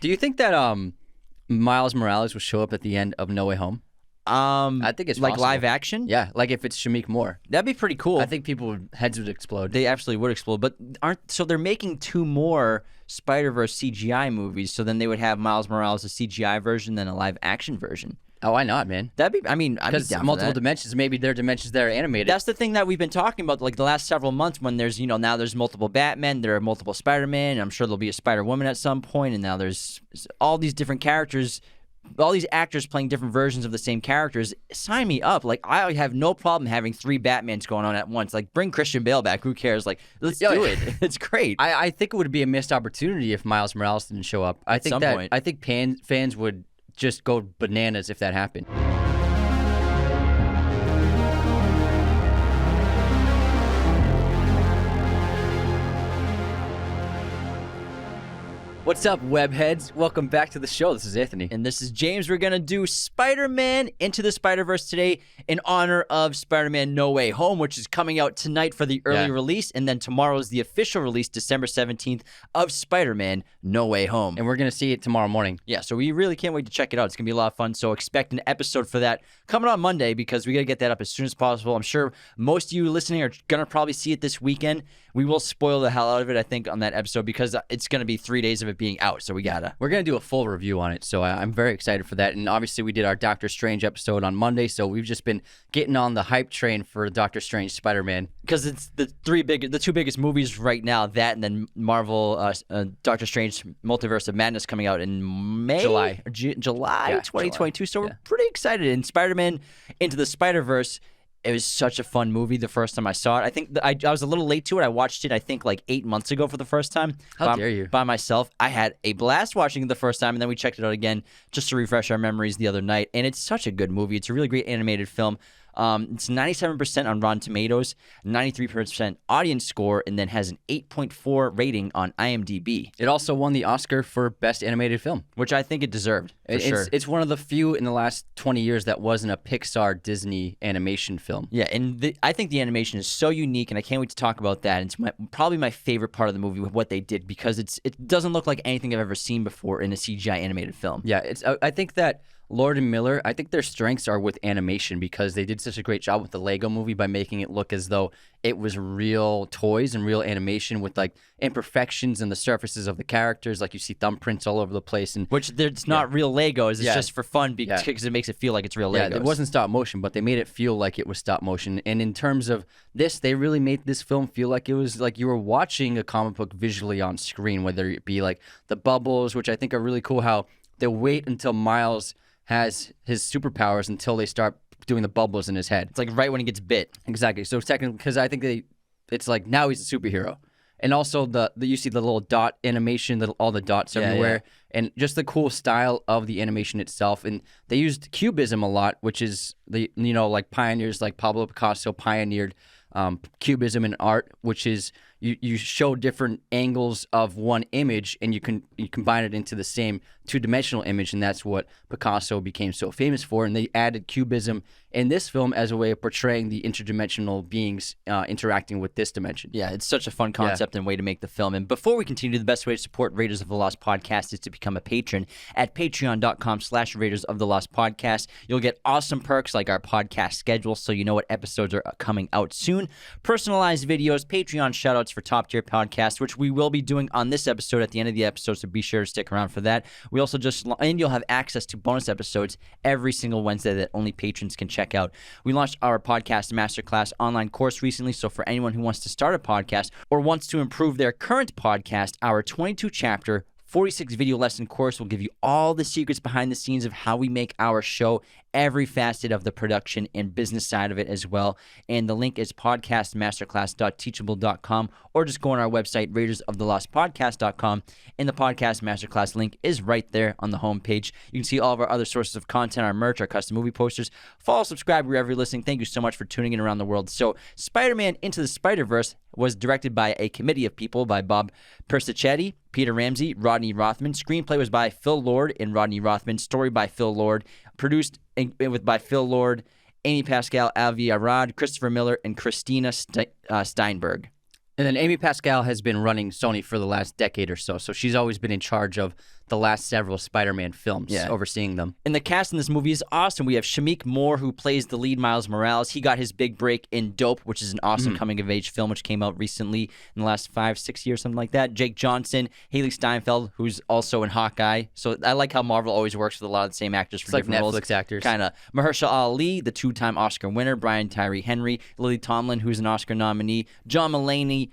Do you think that Miles Morales will show up at the end of No Way Home? I think it's like possible. live action. Yeah, like if it's Shameik Moore. That'd be pretty cool. I think heads would explode. They absolutely would explode. But they're making 2 more Spider-Verse CGI movies. So then they would have Miles Morales a CGI version, then a live action version. Oh, why not, man? I'd be down Because for multiple that. dimensions, maybe they're dimensions that are animated. That's the thing that we've been talking about, like the last several months. When there's, now there's multiple Batman, there are multiple Spider-Man. And I'm sure there'll be a Spider-Woman at some point, and now there's all these different characters, all these actors playing different versions of the same characters. Sign me up. Like, I have no problem having 3 Batmans going on at once. Like, bring Christian Bale back. Who cares? Like, let's do it. It's great. I think it would be a missed opportunity if Miles Morales didn't show up. I think fans would just go bananas if that happened. What's up, webheads? Welcome back to the show. This is Anthony. And this is James. We're going to do Spider-Man Into the Spider-Verse today in honor of Spider-Man No Way Home, which is coming out tonight for the early release. And then tomorrow is the official release, December 17th, of Spider-Man No Way Home. And we're going to see it tomorrow morning. Yeah, so we really can't wait to check it out. It's going to be a lot of fun. So expect an episode for that coming on Monday because we got to get that up as soon as possible. I'm sure most of you listening are going to probably see it this weekend. We will spoil the hell out of it, I think, on that episode because it's going to be 3 days of it being out, so we're going to do a full review on it, so I'm very excited for that. And obviously we did our Doctor Strange episode on Monday, so we've just been getting on the hype train for Doctor Strange Spider-Man because it's the 2 biggest movies right now, that and then Marvel Doctor Strange Multiverse of Madness coming out in July 2022. So we're pretty excited. And Spider-Man Into the Spider-Verse, it was such a fun movie the first time I saw it. I think I was a little late to it. I watched it, I think, like 8 months ago for the first time. How dare you? By myself. I had a blast watching it the first time, and then we checked it out again just to refresh our memories the other night. And it's such a good movie. It's a really great animated film. It's 97% on Rotten Tomatoes, 93% audience score, and then has an 8.4 rating on IMDb. It also won the Oscar for Best Animated Film, which I think it deserved. Sure. It's one of the few in the last 20 years that wasn't a Pixar Disney animation film. Yeah, and I think the animation is so unique, and I can't wait to talk about that. It's probably my favorite part of the movie with what they did because it doesn't look like anything I've ever seen before in a CGI animated film. Yeah, I think that Lord and Miller, I think their strengths are with animation because they did such a great job with the Lego movie by making it look as though it was real toys and real animation with like imperfections in the surfaces of the characters. Like you see thumbprints all over the place. And which it's not real Legos. It's just for fun because it makes it feel like it's real Legos. Yeah, it wasn't stop motion, but they made it feel like it was stop motion. And in terms of this, they really made this film feel like it was like you were watching a comic book visually on screen, whether it be like the bubbles, which I think are really cool, how they wait until Miles has his superpowers until they start doing the bubbles in his head. It's like right when he gets bit. Exactly. So technically, because I think it's like now he's a superhero. And also you see the little dot animation, all the dots everywhere, and just the cool style of the animation itself. And they used cubism a lot, which is like pioneers like Pablo Picasso pioneered cubism in art, which is you show different angles of one image and you combine it into the same two-dimensional image, and that's what Picasso became so famous for. And they added cubism in this film as a way of portraying the interdimensional beings interacting with this dimension. Yeah, it's such a fun concept and way to make the film. And before we continue, the best way to support Raiders of the Lost Podcast is to become a patron at patreon.com/Raiders of the Lost Podcast. You'll get awesome perks like our podcast schedule, so you know what episodes are coming out soon. Personalized videos, Patreon shoutouts for top-tier podcasts, which we will be doing on this episode at the end of the episode, so be sure to stick around for that. We also and you'll have access to bonus episodes every single Wednesday that only patrons can check out. We launched our podcast masterclass online course recently, so for anyone who wants to start a podcast or wants to improve their current podcast, our 22-chapter 46 video lesson course will give you all the secrets behind the scenes of how we make our show, every facet of the production and business side of it as well. And the link is podcastmasterclass.teachable.com, or just go on our website, raidersofTheLostPodcast.com, and the podcast masterclass link is right there on the homepage. You can see all of our other sources of content, our merch, our custom movie posters. Follow, subscribe wherever you're listening. Thank you so much for tuning in around the world. So Spider-Man Into the Spider-Verse was directed by a committee of people by Bob Persichetti, Peter Ramsey, Rodney Rothman. Screenplay was by Phil Lord and Rodney Rothman. Story by Phil Lord. Produced by Phil Lord, Amy Pascal, Avi Arad, Christopher Miller, and Christina Steinberg. And then Amy Pascal has been running Sony for the last decade or so. So she's always been in charge of the last several Spider-Man films, overseeing them. And the cast in this movie is awesome. We have Shameik Moore, who plays the lead Miles Morales. He got his big break in Dope, which is an awesome coming-of-age film, which came out recently in the last 5-6 years, something like that. Jake Johnson, Haley Steinfeld, who's also in Hawkeye. So I like how Marvel always works with a lot of the same actors for different roles. Netflix actors. Kind of. Mahershala Ali, the 2-time Oscar winner. Brian Tyree Henry. Lily Tomlin, who's an Oscar nominee. John Mulaney.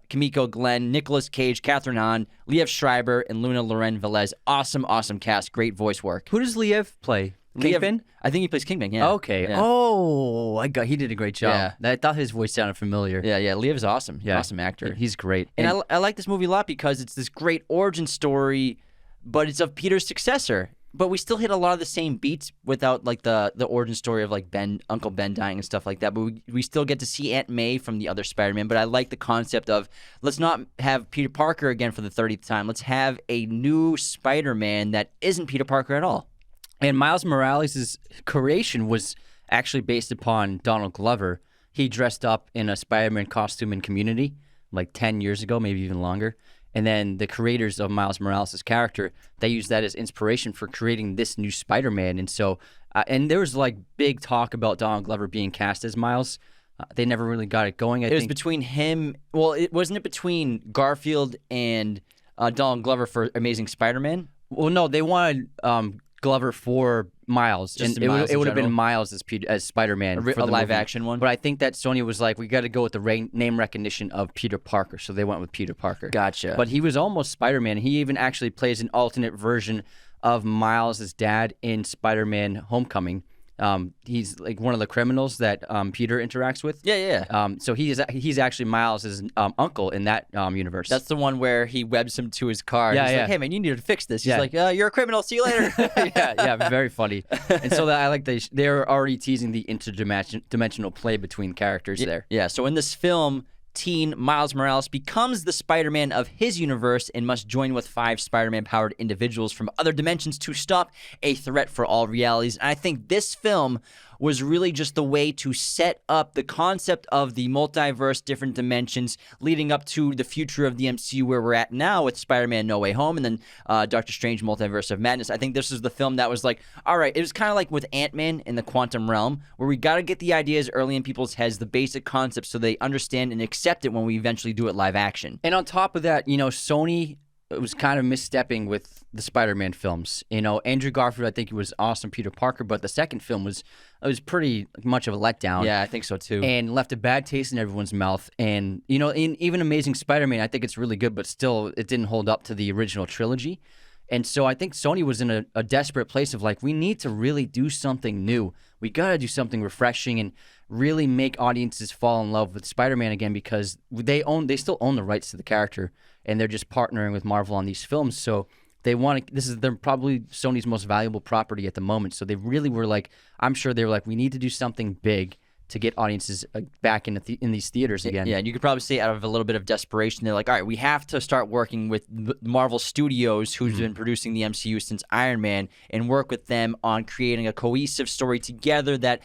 Kimiko Glenn, Nicolas Cage, Catherine Hahn, Liev Schreiber, and Luna Loren Velez. Awesome cast. Great voice work. Who does Liev play? Kingpin? I think he plays Kingpin, yeah. Okay. Yeah. Oh, he did a great job. I thought his voice sounded familiar. Yeah. Liev's awesome. Yeah. Awesome actor. He's great. And I like this movie a lot because it's this great origin story, but it's of Peter's successor. But we still hit a lot of the same beats without like the origin story of like Uncle Ben dying and stuff like that. But we still get to see Aunt May from the other Spider-Man. But I like the concept of let's not have Peter Parker again for the 30th time. Let's have a new Spider-Man that isn't Peter Parker at all. And Miles Morales' creation was actually based upon Donald Glover. He dressed up in a Spider-Man costume in Community like 10 years ago, maybe even longer. And then the creators of Miles Morales' character, they used that as inspiration for creating this new Spider-Man. And so, and there was like big talk about Donald Glover being cast as Miles. They never really got it going. It was between him. Well, wasn't it between Garfield and Donald Glover for Amazing Spider-Man? Well, no, they wanted Glover for Miles, Just and Miles it would have in been general? Miles as Spider-Man for A the live movie. action one. But I think that Sony was like, we got to go with the name recognition of Peter Parker, so they went with Peter Parker. Gotcha. But he was almost Spider-Man. He even actually plays an alternate version of Miles' dad in Spider-Man Homecoming. He's like one of the criminals that Peter interacts with. Yeah. So he's actually Miles' uncle in that universe. That's the one where he webs him to his car. Yeah, He's yeah. like, hey, man, you need to fix this. He's Yeah. like, you're a criminal. See you later. yeah, very funny. And so that I like they're already teasing the interdimensional play between characters there. Yeah, so in this film, teen Miles Morales becomes the Spider-Man of his universe and must join with 5 Spider-Man-powered individuals from other dimensions to stop a threat for all realities. And I think this film was really just the way to set up the concept of the multiverse, different dimensions, leading up to the future of the MCU where we're at now with Spider-Man No Way Home and then Doctor Strange Multiverse of Madness. I think this is the film that was like, all right, it was kind of like with Ant-Man in the Quantum Realm, where we got to get the ideas early in people's heads, the basic concepts, so they understand and accept it when we eventually do it live action. And on top of that, Sony was kind of misstepping with the Spider-Man films. Andrew Garfield, I think he was awesome Peter Parker, but the second film was pretty much of a letdown. Yeah, I think so too. And left a bad taste in everyone's mouth. And, in even Amazing Spider-Man, I think it's really good, but still it didn't hold up to the original trilogy. And so I think Sony was in a desperate place of like, we need to really do something new. We got to do something refreshing and really make audiences fall in love with Spider-Man again, because they still own the rights to the character, and they're just partnering with Marvel on these films. So they're probably Sony's most valuable property at the moment. So they really were like, I'm sure they were like, we need to do something big to get audiences back in these theaters again. Yeah, and you could probably say out of a little bit of desperation, they're like, all right, we have to start working with Marvel Studios, who's been producing the MCU since Iron Man, and work with them on creating a cohesive story together that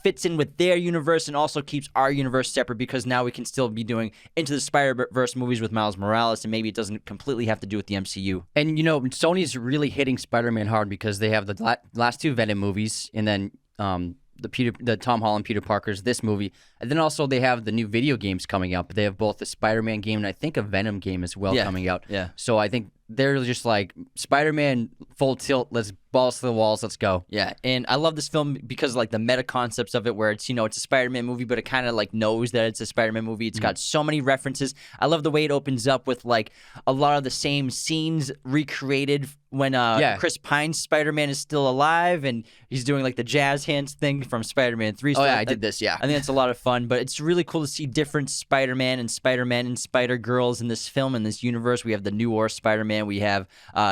fits in with their universe and also keeps our universe separate, because now we can still be doing Into the Spider-Verse movies with Miles Morales, and maybe it doesn't completely have to do with the MCU. And, Sony's really hitting Spider-Man hard because they have the last 2 Venom movies, and then the Tom Holland Peter Parker's this movie, and then also they have the new video games coming out. But they have both the Spider-Man game and I think a Venom game as well coming out. Yeah. So I think they're just like, Spider-Man full tilt, let's balls to the walls, let's go. Yeah, and I love this film because like the meta concepts of it, where it's it's a Spider-Man movie, but it kind of like knows that it's a Spider-Man movie. It's got so many references. I love the way it opens up with like a lot of the same scenes recreated when Chris Pine's Spider-Man is still alive, and he's doing like the jazz hands thing from Spider-Man 3. Oh yeah, I did this. Yeah, I think it's a lot of fun, but it's really cool to see different Spider-Man and Spider-Men and Spider-Girls in this film, in this universe. We have the New Spider-Man. We have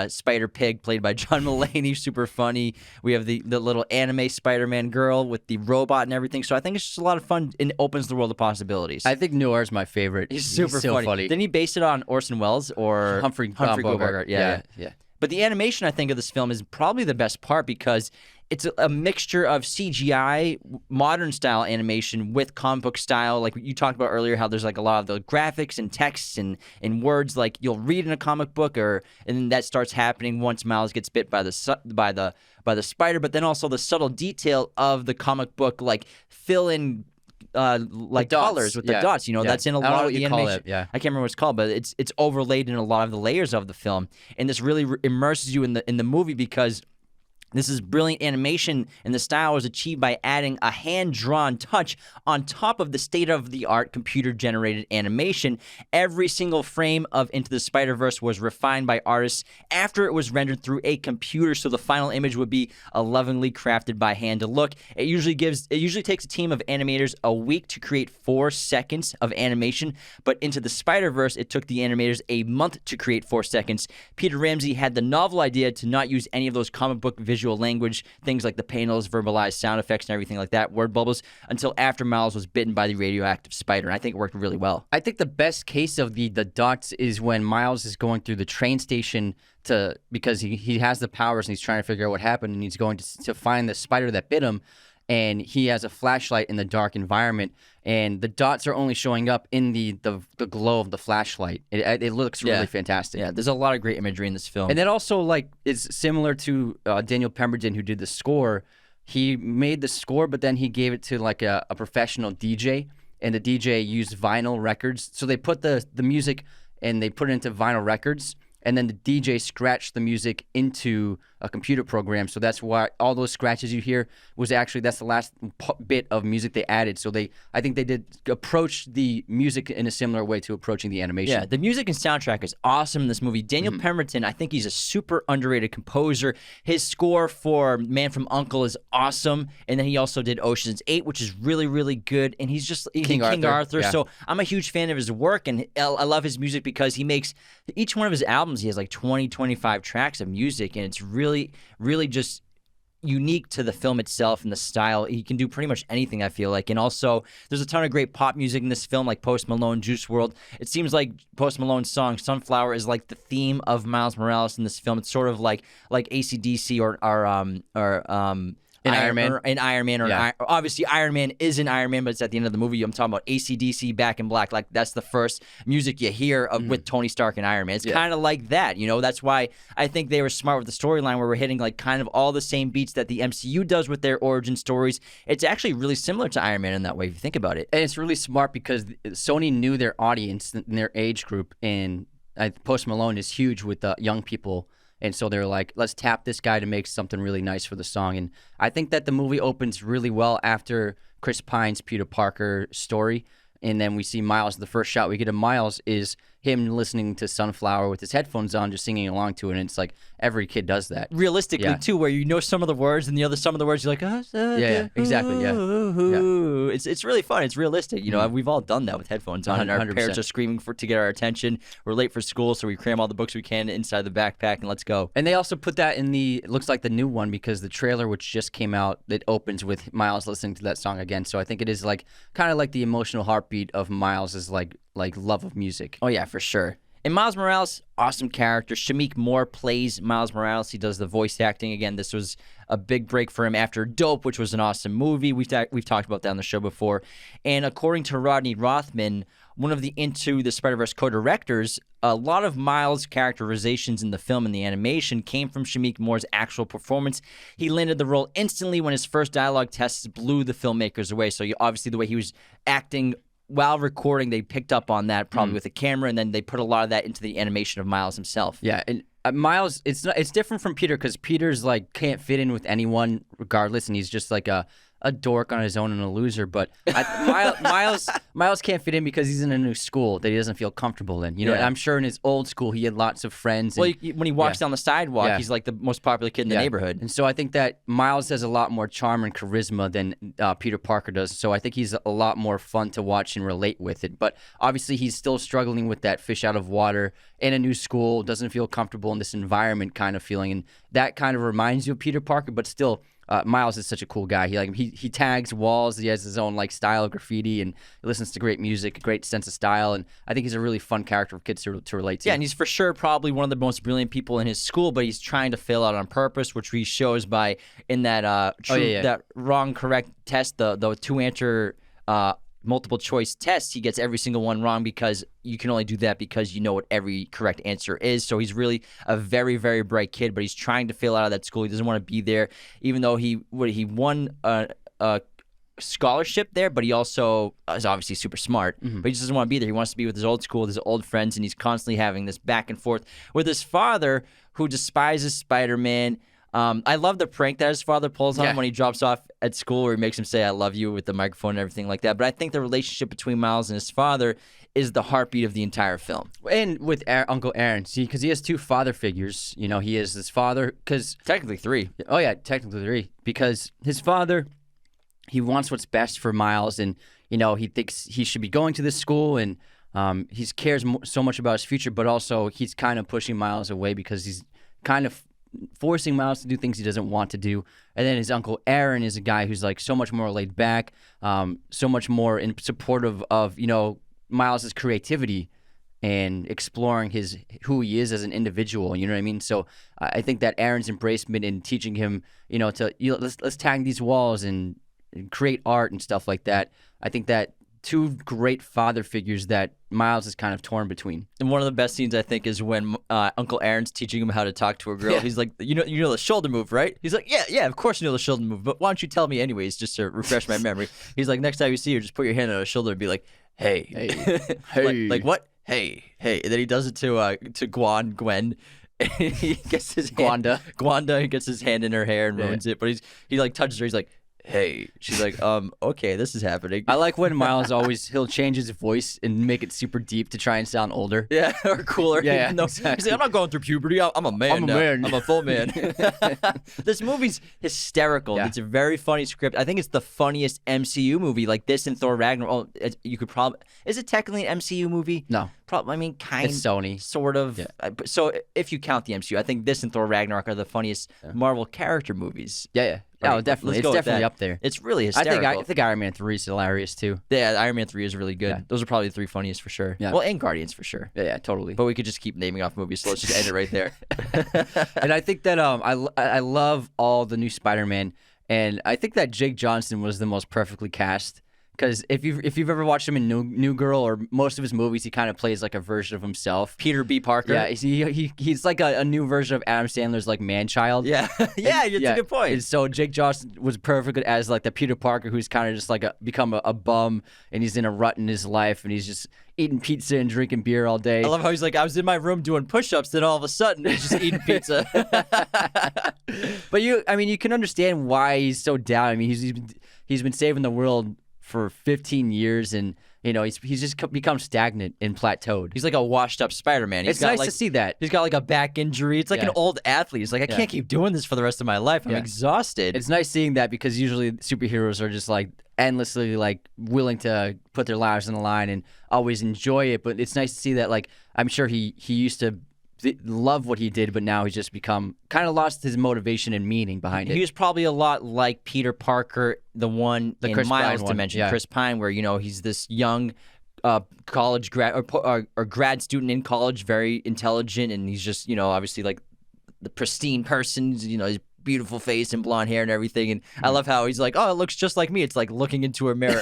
Spider-Pig, played by John Mulaney, super funny. We have the little anime Spider-Man girl with the robot and everything. So I think it's just a lot of fun, and it opens the world of possibilities. I think Noir's my favorite. He's super so funny. Didn't he base it on Orson Welles or Humphrey Bogart? Yeah. yeah. But the animation, I think, of this film is probably the best part because it's a mixture of CGI, modern style animation with comic book style. Like you talked about earlier, how there's like a lot of the graphics and texts and words like you'll read in a comic book, and then that starts happening once Miles gets bit by the spider. But then also the subtle detail of the comic book, like fill in like colors with the dots. That's in a lot of the animation. I can't remember what it's called, but it's overlaid in a lot of the layers of the film, and this really immerses you in the movie because this is brilliant animation, and the style was achieved by adding a hand-drawn touch on top of the state-of-the-art computer-generated animation. Every single frame of Into the Spider-Verse was refined by artists after it was rendered through a computer, so the final image would be lovingly crafted by hand to look. It usually takes a team of animators a week to create 4 seconds of animation, but Into the Spider-Verse, it took the animators a month to create 4 seconds. Peter Ramsey had the novel idea to not use any of those comic book visual language, things like the panels, verbalized sound effects, and everything like that, word bubbles, until after Miles was bitten by the radioactive spider. And I think it worked really well. I think the best case of the dots is when Miles is going through the train station because he has the powers and he's trying to figure out what happened, and he's going to find the spider that bit him, and he has a flashlight in the dark environment, and the dots are only showing up in the glow of the flashlight. It looks really fantastic. Yeah, there's a lot of great imagery in this film. And then also, like, it's similar to Daniel Pemberton, who did the score. He made the score, but then he gave it to, like, a professional DJ, and the DJ used vinyl records. So they put the music, and they put it into vinyl records, and then the DJ scratched the music into a computer program. So that's why all those scratches you hear that's the last bit of music they added. So I think they did approach the music in a similar way to approaching the animation. Yeah, the music and soundtrack is awesome in this movie. Daniel Pemberton, I think he's a super underrated composer. His score for Man from U.N.C.L.E. is awesome. And then he also did Ocean's 8, which is really, really good. And he's just King Arthur. Yeah. So I'm a huge fan of his work, and I love his music because he makes each one of his albums, he has like 20, 25 tracks of music, and it's really, really just unique to the film itself and the style. He can do pretty much anything, I feel like. And also, there's a ton of great pop music in this film, like Post Malone, Juice WRLD. It seems like Post Malone's song Sunflower is like the theme of Miles Morales in this film. It's sort of like AC/DC or in Iron Man, obviously Iron Man is in Iron Man, but it's at the end of the movie. I'm talking about AC/DC, Back in Black. Like, that's the first music you hear with Tony Stark and Iron Man. It's kind of like that, That's why I think they were smart with the storyline, where we're hitting like kind of all the same beats that the MCU does with their origin stories. It's actually really similar to Iron Man in that way, if you think about it. And it's really smart because Sony knew their audience and their age group, and Post Malone is huge with young people. And so they're like, let's tap this guy to make something really nice for the song. And I think that the movie opens really well after Chris Pine's Peter Parker story. And then we see Miles. The first shot we get of Miles is him listening to Sunflower with his headphones on, just singing along to it. And it's like every kid does that. Realistically, too, where some of the words and some of the words you're like, exactly. It's really fun. It's realistic. We've all done that with headphones on, and our 100%. Parents are screaming to get our attention. We're late for school, so we cram all the books we can inside the backpack and let's go. And they also put that in it looks like the new one, because the trailer, which just came out, it opens with Miles listening to that song again. So I think it is like kind of like the emotional heartbeat of Miles is like love of music. Oh yeah, for sure. And Miles Morales, awesome character. Shameik Moore plays Miles Morales. He does the voice acting. Again, this was a big break for him after Dope, which was an awesome movie. We've talked about that on the show before. And according to Rodney Rothman, one of the Into the Spider-Verse co-directors, a lot of Miles' characterizations in the film and the animation came from Shameik Moore's actual performance. He landed the role instantly when his first dialogue tests blew the filmmakers away. So obviously the way he was acting while recording, they picked up on that probably with a camera, and then they put a lot of that into the animation of Miles himself. Yeah, and Miles, it's different from Peter, because Peter's like can't fit in with anyone regardless, and he's just like a dork on his own and a loser. But Miles can't fit in because he's in a new school that he doesn't feel comfortable in. And I'm sure in his old school he had lots of friends. Well, when he walks down the sidewalk, he's like the most popular kid in the neighborhood. And so I think that Miles has a lot more charm and charisma than Peter Parker does. So I think he's a lot more fun to watch and relate with it. But obviously he's still struggling with that fish out of water in a new school, doesn't feel comfortable in this environment kind of feeling. And that kind of reminds you of Peter Parker, but still, Miles is such a cool guy. He tags walls. He has his own like style of graffiti, and he listens to great music, a great sense of style, and I think he's a really fun character for kids to relate to. Yeah, and he's for sure probably one of the most brilliant people in his school, but he's trying to fail out on purpose, which he shows by in that that wrong correct test, the two-answer multiple choice test. He gets every single one wrong because you can only do that because you know what every correct answer is. So he's really a very, very bright kid, but he's trying to fail out of that school. He doesn't want to be there, even though he won a scholarship there, but he also is obviously super smart, but he just doesn't want to be there. He wants to be with his old school, with his old friends, and he's constantly having this back and forth with his father, who despises Spider-Man. I love the prank that his father pulls on him when he drops off at school, where he makes him say, "I love you" with the microphone and everything like that. But I think the relationship between Miles and his father is the heartbeat of the entire film. And with Uncle Aaron, because he has two father figures. You know, he is his father, because technically three. Oh yeah, technically three, because his father, he wants what's best for Miles, and you know, he thinks he should be going to this school, and he cares so much about his future, but also he's kind of pushing Miles away because he's kind of forcing Miles to do things he doesn't want to do. And then his Uncle Aaron is a guy who's like so much more laid back, so much more in supportive of, you know, Miles's creativity and exploring who he is as an individual. You know what I mean? So I think that Aaron's embracement in teaching him, you know, let's tag these walls and create art and stuff like that. I think that two great father figures that Miles is kind of torn between. And one of the best scenes, I think, is when Uncle Aaron's teaching him how to talk to a girl. Yeah. He's like, you know the shoulder move, right? He's like, yeah, of course you know the shoulder move, but why don't you tell me anyways, just to refresh my memory? He's like, next time you see her, just put your hand on her shoulder and be like, hey. Hey. like what? Hey. And then he does it to Gwen. And he gets his Gwanda, he gets his hand in her hair and ruins it. But he like touches her. He's like, hey. She's like, okay, this is happening. I like when Miles he'll change his voice and make it super deep to try and sound older. Yeah, or cooler. Yeah, exactly. He's like, I'm not going through puberty. I'm a man now. I'm a full man. This movie's hysterical. Yeah. It's a very funny script. I think it's the funniest MCU movie, like this and Thor Ragnarok. Oh, you could probably... Is it technically an MCU movie? No. Probably. I mean, kind of. It's Sony. Sort of. Yeah. So if you count the MCU, I think this and Thor Ragnarok are the funniest Marvel character movies. Yeah. Oh, definitely. It's definitely up there. It's really hysterical. I think Iron Man 3 is hilarious, too. Yeah, Iron Man 3 is really good. Yeah. Those are probably the three funniest for sure. Yeah. Well, and Guardians for sure. Yeah, totally. But we could just keep naming off movies, so let's just end it right there. And I think that I love all the new Spider-Man, and I think that Jake Johnson was the most perfectly cast. Because if you've ever watched him in New Girl or most of his movies, he kind of plays like a version of himself. Peter B. Parker. Yeah, he's like a new version of Adam Sandler's like man-child. Yeah, that's a good point. And so Jake Johnson was perfect as like the Peter Parker who's kind of just like become a bum, and he's in a rut in his life, and he's just eating pizza and drinking beer all day. I love how he's like, I was in my room doing push-ups, then all of a sudden he's just eating pizza. But you can understand why he's so down. I mean, he's been saving the world for 15 years, and you know he's just become stagnant and plateaued. He's like a washed-up Spider-Man. It's nice to see that. He's got like a back injury. It's like an old athlete. He's like, I can't keep doing this for the rest of my life. I'm exhausted. It's nice seeing that, because usually superheroes are just like endlessly like willing to put their lives on the line and always enjoy it. But it's nice to see that, like, I'm sure he used to love what he did, but now he's just become kind of lost his motivation and meaning behind it. He was probably a lot like Peter Parker, the Chris Miles Pine dimension, Chris Pine, where, you know, he's this young college grad or grad student in college, very intelligent, and he's just, you know, obviously like the pristine person, you know, his beautiful face and blonde hair and everything. And I love how he's like, oh, it looks just like me. It's like looking into a mirror.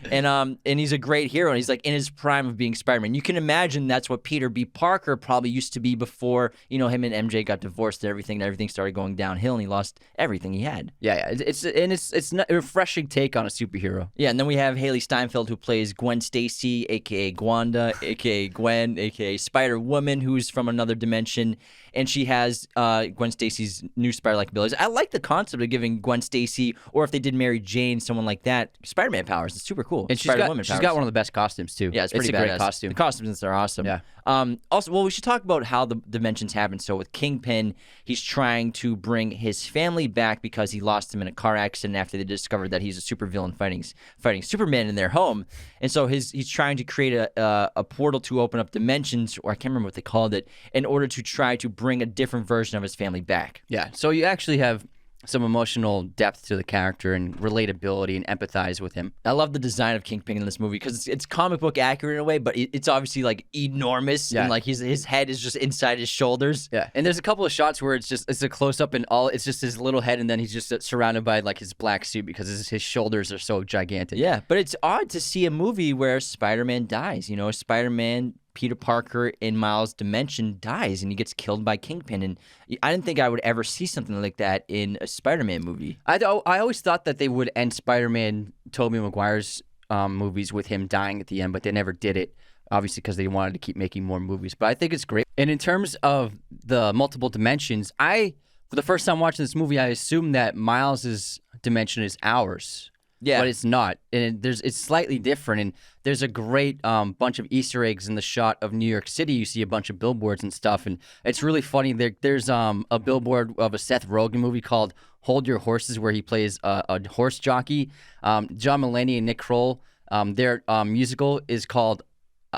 And he's a great hero, and he's like in his prime of being Spider-Man. You can imagine that's what Peter B. Parker probably used to be before, you know, him and MJ got divorced and everything started going downhill, and he lost everything he had. Yeah. It's not a refreshing take on a superhero. Yeah, and then we have Haley Steinfeld, who plays Gwen Stacy, aka Gwanda, aka Gwen, aka Spider-Woman, who's from another dimension, and she has Gwen Stacy's new spider-like abilities. I like the concept of giving Gwen Stacy, or if they did Mary Jane, someone like that, Spider-Man powers. It's super cool. And she's got one of the best costumes too. Yeah, it's a great costume. The costumes are awesome. Yeah. Also, well, we should talk about how the dimensions happen. So with Kingpin, he's trying to bring his family back because he lost him in a car accident after they discovered that he's a supervillain fighting Superman in their home. And so he's trying to create a portal to open up dimensions, or I can't remember what they called it, in order to try to bring a different version of his family back. Yeah, so you actually have some emotional depth to the character and relatability and empathize with him. I love the design of Kingpin in this movie because it's comic book accurate in a way, but it's obviously like enormous and like his head is just inside his shoulders. Yeah, and there's a couple of shots where it's a close up and it's just his little head, and then he's just surrounded by like his black suit because his shoulders are so gigantic. Yeah, but it's odd to see a movie where Spider-Man dies. You know, Spider-Man, Peter Parker in Miles' dimension dies and he gets killed by Kingpin. And I didn't think I would ever see something like that in a Spider-Man movie. I always thought that they would end Spider-Man, Tobey Maguire's movies with him dying at the end, but they never did it, obviously because they wanted to keep making more movies. But I think it's great. And in terms of the multiple dimensions, for the first time watching this movie, I assumed that Miles' dimension is ours. Yeah, but it's not, and it's slightly different. And there's a great bunch of Easter eggs in the shot of New York City. You see a bunch of billboards and stuff, and it's really funny. There's a billboard of a Seth Rogen movie called Hold Your Horses, where he plays a horse jockey. John Mulaney and Nick Kroll, their musical is called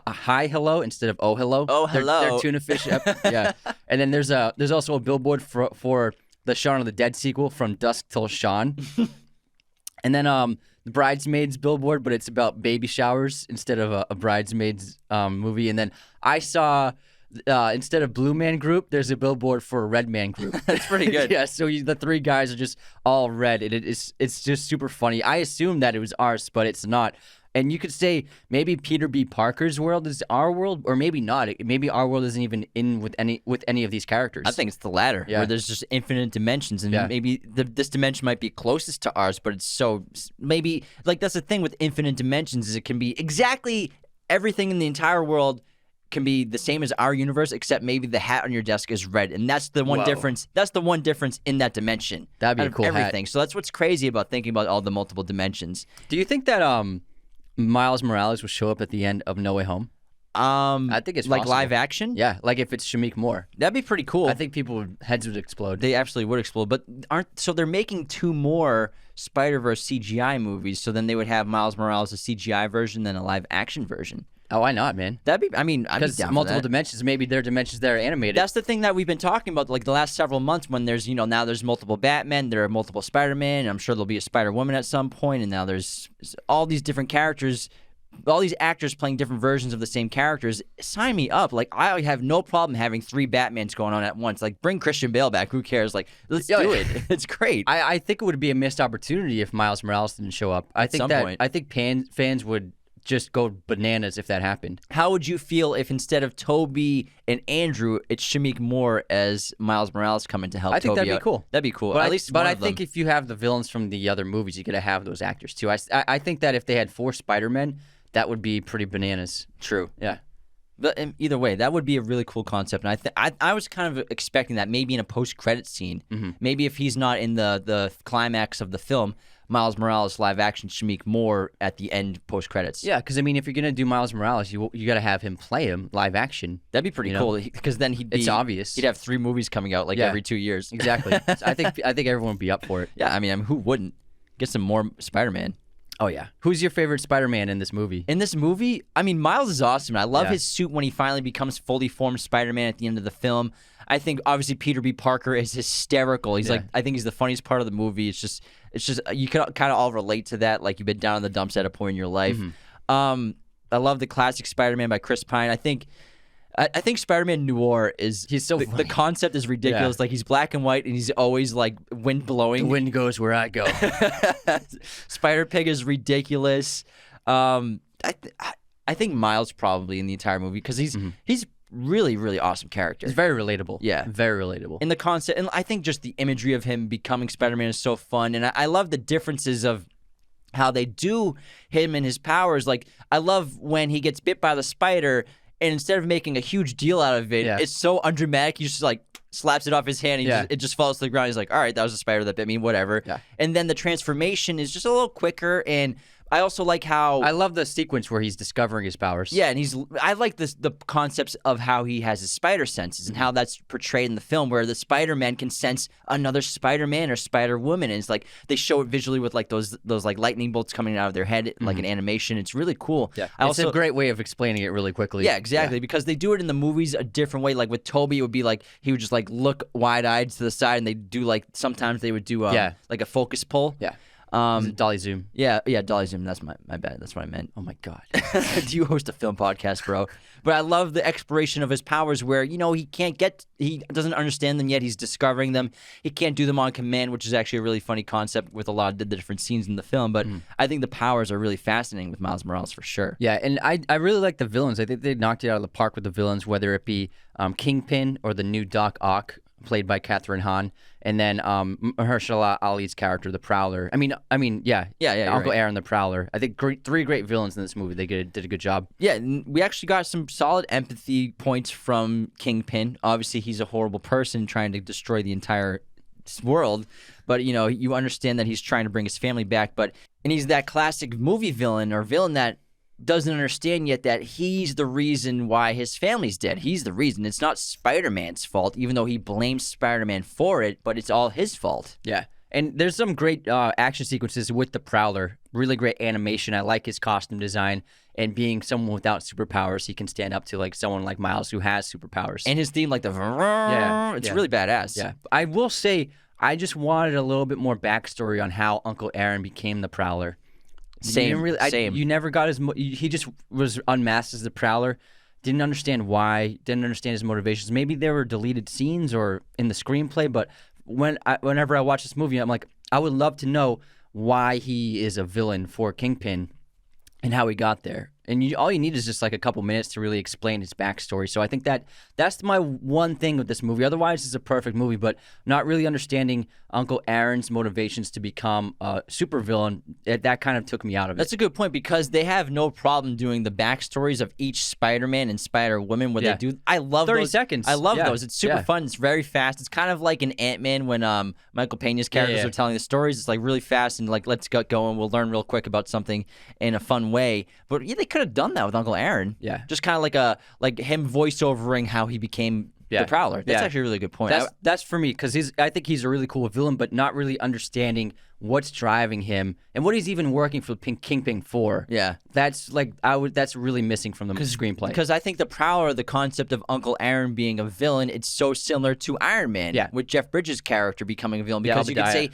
Hi Hello instead of Oh Hello. Oh Hello. They're tuna fish. Yeah, and then there's also a billboard for the Shaun of the Dead sequel, From Dusk Till Dawn. And then the Bridesmaids billboard, but it's about baby showers instead of a Bridesmaids movie. And then I saw, instead of Blue Man Group, there's a billboard for a Red Man Group. That's pretty good. Yeah, so the three guys are just all red. And it's just super funny. I assumed that it was ours, but it's not. And you could say maybe Peter B. Parker's world is our world, or maybe not. Maybe our world isn't even in with any of these characters. I think it's the latter, where there's just infinite dimensions, and maybe this dimension might be closest to ours, but it's so maybe like that's the thing with infinite dimensions is it can be exactly everything in the entire world can be the same as our universe, except maybe the hat on your desk is red, and that's the one difference. That's the one difference in that dimension. That'd be a cool everything. hat. So that's what's crazy about thinking about all the multiple dimensions. Do you think that Miles Morales will show up at the end of No Way Home? I think it's like possible. live action. Yeah, like if it's Shamik Moore. That'd be pretty cool. I think heads would explode. They absolutely would explode. But so they're making 2 more Spider-Verse CGI movies. So then they would have Miles Morales a CGI version, then a live action version. Oh, why not, man? That'd be. I mean, I'd be because down multiple for that. dimensions. Maybe there are dimensions that are animated. That's the thing that we've been talking about, like the last several months. When there's, now there's multiple Batman, there are multiple Spider-Man. I'm sure there'll be a Spider-Woman at some point, and now there's all these different characters. All these actors playing different versions of the same characters. Sign me up. Like, I have no problem having 3 Batmans going on at once. Like, bring Christian Bale back. Who cares? Like, let's do it. It's great. I think it would be a missed opportunity if Miles Morales didn't show up. I think fans would just go bananas if that happened. How would you feel if instead of Toby and Andrew, it's Shamik Moore as Miles Morales coming to help Toby I think that'd out? be cool. That'd be cool. But at least I think if you have the villains from the other movies, you got to have those actors too. I think that if they had 4 Spider-Men, that would be pretty bananas. True. Yeah. But either way, that would be a really cool concept. And I was kind of expecting that maybe in a post-credit scene. Mm-hmm. Maybe if he's not in the climax of the film, Miles Morales live action Shamik Moore at the end post-credits. Yeah, because I mean, if you're gonna do Miles Morales, you got to have him play him live action. That'd be pretty cool because then it's obvious. He'd have 3 movies coming out every 2 years. Exactly. I think everyone would be up for it. Yeah, I mean, who wouldn't? Get some more Spider-Man. Oh, yeah. Who's your favorite Spider-Man in this movie? In this movie, I mean, Miles is awesome. I love his suit when he finally becomes fully formed Spider-Man at the end of the film. I think, obviously, Peter B. Parker is hysterical. He's I think he's the funniest part of the movie. It's just you can kind of all relate to that. Like, you've been down in the dumps at a point in your life. Mm-hmm. I love the classic Spider-Man by Chris Pine. I think Spider-Man Noir he's so funny. The concept is ridiculous. Yeah. Like, he's black and white and he's always like wind blowing. The wind goes where I go. Spider-Pig is ridiculous. I think Miles probably in the entire movie because he's really, really awesome character. He's very relatable. Yeah. Very relatable. In the concept, and I think just the imagery of him becoming Spider-Man is so fun. And I love the differences of how they do him and his powers. Like, I love when he gets bit by the spider. And instead of making a huge deal out of it, it's so undramatic. He just slaps it off his hand. And it just falls to the ground. He's like, all right, that was a spider that bit me, whatever. Yeah. And then the transformation is just a little quicker. I also like how I love the sequence where he's discovering his powers. Yeah, and I like the concepts of how he has his spider senses and how that's portrayed in the film, where the Spider-Man can sense another Spider-Man or Spider-Woman, and it's like they show it visually with like those like lightning bolts coming out of their head, like an animation. It's really cool. Yeah, it's a great way of explaining it really quickly. Yeah, exactly, because they do it in the movies a different way. Like with Toby, it would be like he would just like look wide-eyed to the side, and they do like sometimes they would do like a focus pull. Yeah. Dolly zoom. Yeah, Dolly zoom. That's my bad. That's what I meant. Oh my god. Do you host a film podcast, bro? But I love the exploration of his powers, where he doesn't understand them yet. He's discovering them. He can't do them on command, which is actually a really funny concept with a lot of the different scenes in the film. But I think the powers are really fascinating with Miles Morales for sure. Yeah, and I really like the villains. I think they knocked it out of the park with the villains, whether it be Kingpin or the new Doc Ock, played by Catherine Hahn, and then Mahershala Ali's character, the Prowler. I mean, yeah, Uncle Aaron, the Prowler. I think three great villains in this movie. They did a good job. Yeah, and we actually got some solid empathy points from Kingpin. Obviously, he's a horrible person trying to destroy the entire world, but you understand that he's trying to bring his family back. And he's that classic movie villain or villain that doesn't understand yet that he's the reason why his family's dead. He's the reason. It's not Spider-Man's fault, even though he blames Spider-Man for it, but it's all his fault. Yeah. And there's some great action sequences with the Prowler. Really great animation. I like his costume design. And being someone without superpowers, he can stand up to like someone like Miles who has superpowers. And his theme, like the it's really badass. Yeah. I will say, I just wanted a little bit more backstory on how Uncle Aaron became the Prowler. Same. You never got his. He just was unmasked as the Prowler. Didn't understand why. Didn't understand his motivations. Maybe there were deleted scenes or in the screenplay. But whenever I watch this movie, I'm like, I would love to know why he is a villain for Kingpin and how he got there. And all you need is just like a couple minutes to really explain his backstory. So I think that's my one thing with this movie. Otherwise, it's a perfect movie, but not really understanding Uncle Aaron's motivations to become a supervillain, that kind of took me out of it. That's a good point, because they have no problem doing the backstories of each Spider-Man and Spider-Woman where they do. I love 30 those. seconds. I love those. It's super fun. It's very fast. It's kind of like an Ant-Man when Michael Pena's characters are telling the stories. It's like really fast and like, let's get going. We'll learn real quick about something in a fun way. But yeah, they could have done that with Uncle Aaron. Yeah. Just kind of like him voiceovering how he became the Prowler. That's actually a really good point. That's for me, because I think he's a really cool villain, but not really understanding what's driving him and what he's even working for Kingpin for. Yeah. That's really missing from the screenplay. Because I think the Prowler, the concept of Uncle Aaron being a villain, it's so similar to Iron Man. Yeah. With Jeff Bridges' character becoming a villain. Because you can say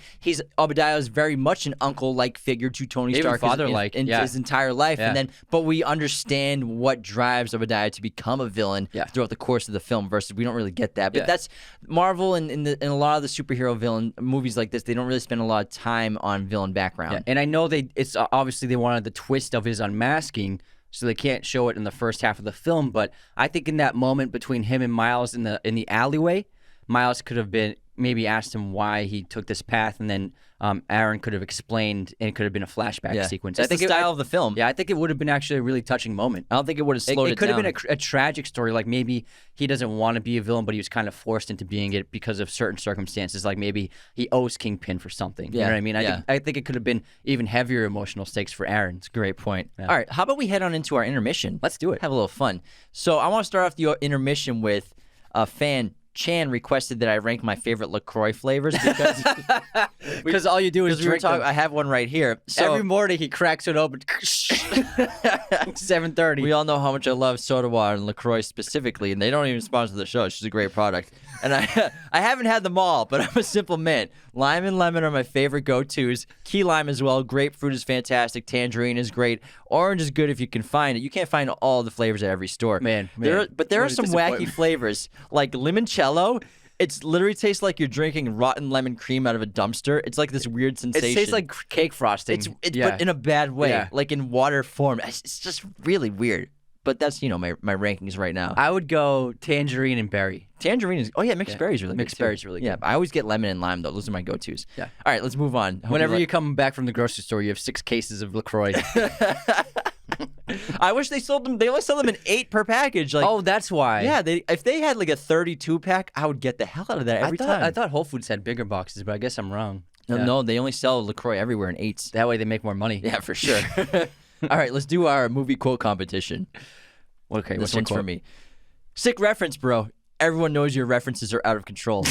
Obadiah is very much an uncle-like figure to Tony Stark. Father-like. In his entire life. Yeah. But we understand what drives Obadiah to become a villain throughout the course of the film, versus we don't really get that. But that's Marvel and in a lot of the superhero villain movies like this, they don't really spend a lot of time on villain background. Yeah. And I know it's obviously they wanted the twist of his unmasking, so they can't show it in the first half of the film. But I think in that moment between him and Miles in the alleyway, Miles could have been maybe asked him why he took this path, and then Aaron could have explained, and it could have been a flashback sequence. I think the style of the film. Yeah, I think it would have been actually a really touching moment. I don't think it would have slowed it down. It could have been a tragic story, like maybe he doesn't want to be a villain, but he was kind of forced into being it because of certain circumstances, like maybe he owes Kingpin for something. You know what I mean? I think it could have been even heavier emotional stakes for Aaron. It's a great point. Yeah. All right, how about we head on into our intermission? Let's do it. Have a little fun. So I want to start off the intermission with a fan. Chan requested that I rank my favorite LaCroix flavors because all you do is drink them. I have one right here. So every morning he cracks it open. 7:30. We all know how much I love soda water and LaCroix specifically, and they don't even sponsor the show. It's just a great product. And I haven't had them all, but I'm a simple man. Lime and lemon are my favorite go-tos. Key lime as well. Grapefruit is fantastic. Tangerine is great. Orange is good if you can find it. You can't find all the flavors at every store. Man. But there are some wacky flavors, like limoncello. It literally tastes like you're drinking rotten lemon cream out of a dumpster. It's like this weird sensation. It tastes like cake frosting. But in a bad way, like in water form. It's just really weird. But that's, my rankings right now. I would go tangerine and berry. Tangerine is... Oh, yeah, mixed berry is really good. Mixed berry is really good. Yeah, I always get lemon and lime, though. Those are my go-tos. Yeah. All right, let's move on. Whenever you come back from the grocery store, you have 6 cases of LaCroix. I wish they sold them. They only sell them in 8 per package. Like, oh, that's why. Yeah, if they had like a 32 pack, I would get the hell out of that every time. I thought Whole Foods had bigger boxes, but I guess I'm wrong. No, they only sell LaCroix everywhere in 8s. That way they make more money. Yeah, for sure. All right, let's do our movie quote competition. Okay, This one's for me. Sick reference, bro. Everyone knows your references are out of control.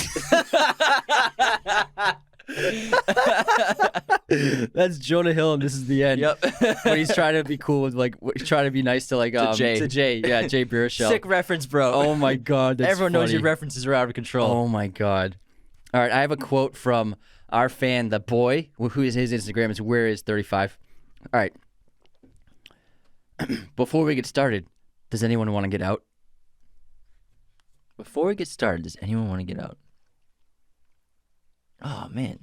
That's Jonah Hill, and this is the end. Yep. When he's trying to be cool with he's trying to be nice to Jay. To Jay. Yeah, Jay Baruchel. Sick reference, bro. Oh my God, that's Everyone knows funny. your references are out of control. Oh my God. All right, I have a quote from our fan, the boy, who is his Instagram is whereis35. All right. Before we get started, does anyone want to get out? Before we get started, does anyone want to get out? Oh man,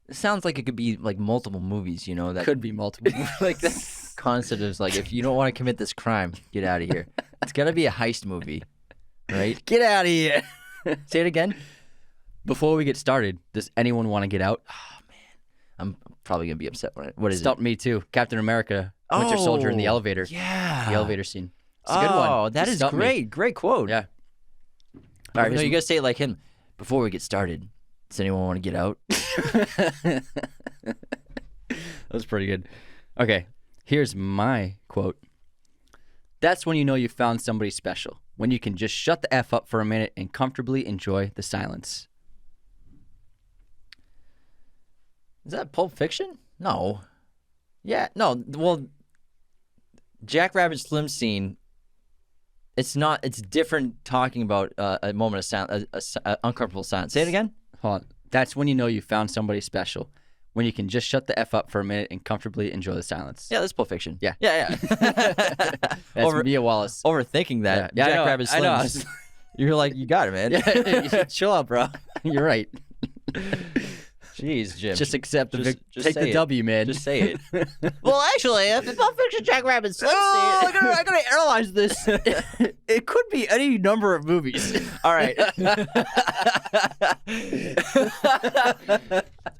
it sounds like it could be like multiple movies. You know that Could be multiple. like that concept is like if you don't want to commit this crime, get out of here. It's got to be a heist movie, right? Get out of here. Say it again. Before we get started, does anyone want to get out? Oh man, I'm probably gonna be upset when what is Stumped me too. Captain America, Winter Soldier in the elevator. Yeah, The elevator scene. It's a good one. Oh, that is Stumped me. great. Great quote. Yeah. All right, no, you gotta say it like him. Before we get started, does anyone want to get out? That was pretty good. Okay, here's my quote. That's when you know you found somebody special. When you can just shut the F up for a minute and comfortably enjoy the silence. Is that Pulp Fiction? No. Yeah, no. Well, Jack Rabbit Slim scene. It's not. It's different. Talking about a moment of silence, a uncomfortable silence. Say it again. Hold on. That's when you know you found somebody special. When you can just shut the F up for a minute and comfortably enjoy the silence. Yeah, that's Pulp Fiction. Yeah. Yeah. That's Mia Wallace. Overthinking that. Yeah, Jack I know, Rabbit Slim. I know. You're like, you got it, man. Yeah, chill out, bro. You're right. Jeez, Jim. Just accept Just take say the it. W, man. Just say it. Well, actually, if it's Pulp Fiction, Jack Rabbit Slim. I gotta analyze this. It could be any number of movies. All right.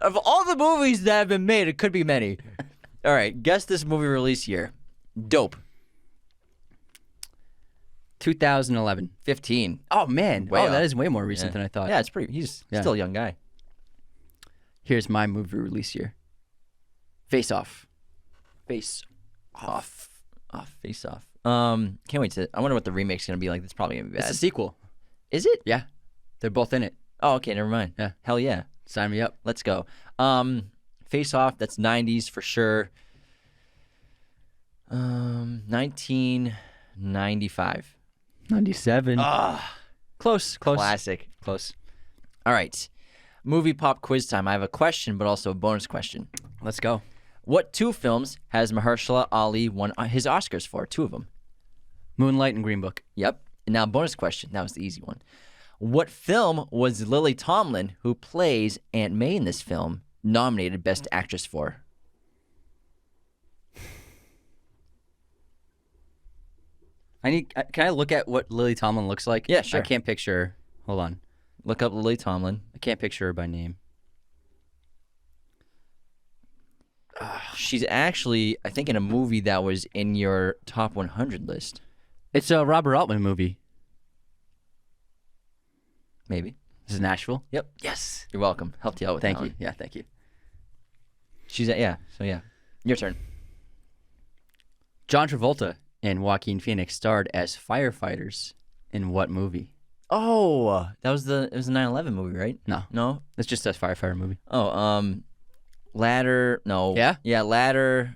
Of all the movies that have been made, it could be many. All right, guess this movie release year. Dope. 2011. 15. Oh man. Way that off. is way more recent Yeah. than I thought. Yeah, it's pretty. He's Yeah. still a young guy. Here's my movie release year. Face Off. Face Off. Face Off. Can't wait to. I wonder what the remake's gonna be like. It's probably gonna be bad. It's a sequel. Is it? Yeah. They're both in it. Oh, okay. Never mind. Yeah. Hell yeah. Sign me up. Let's go. Face Off. That's 90s for sure. 1995. 97. Close. Classic. Close. All right. Movie pop quiz time. I have a question, but also a bonus question. Let's go. What 2 films has Mahershala Ali won his Oscars for? 2 of them. Moonlight and Green Book. Yep. And now bonus question. That was the easy one. What film was Lily Tomlin, who plays Aunt May in this film, nominated Best Actress for? Can I look at what Lily Tomlin looks like? Yeah, sure. I can't picture her. Hold on. Look up Lily Tomlin. I can't picture her by name. She's actually, I think, in a movie that was in your top 100 list. It's a Robert Altman movie. Maybe. This is Nashville. Yep. Yes. You're welcome. Helped you out with Thank that you. one. Yeah, thank you. She's yeah. So yeah. Your turn. John Travolta and Joaquin Phoenix starred as firefighters in what movie? Oh, it was the 9/11 movie, right? No. No. It's just a firefighter movie. Oh, Ladder. No. Yeah? Yeah, Ladder.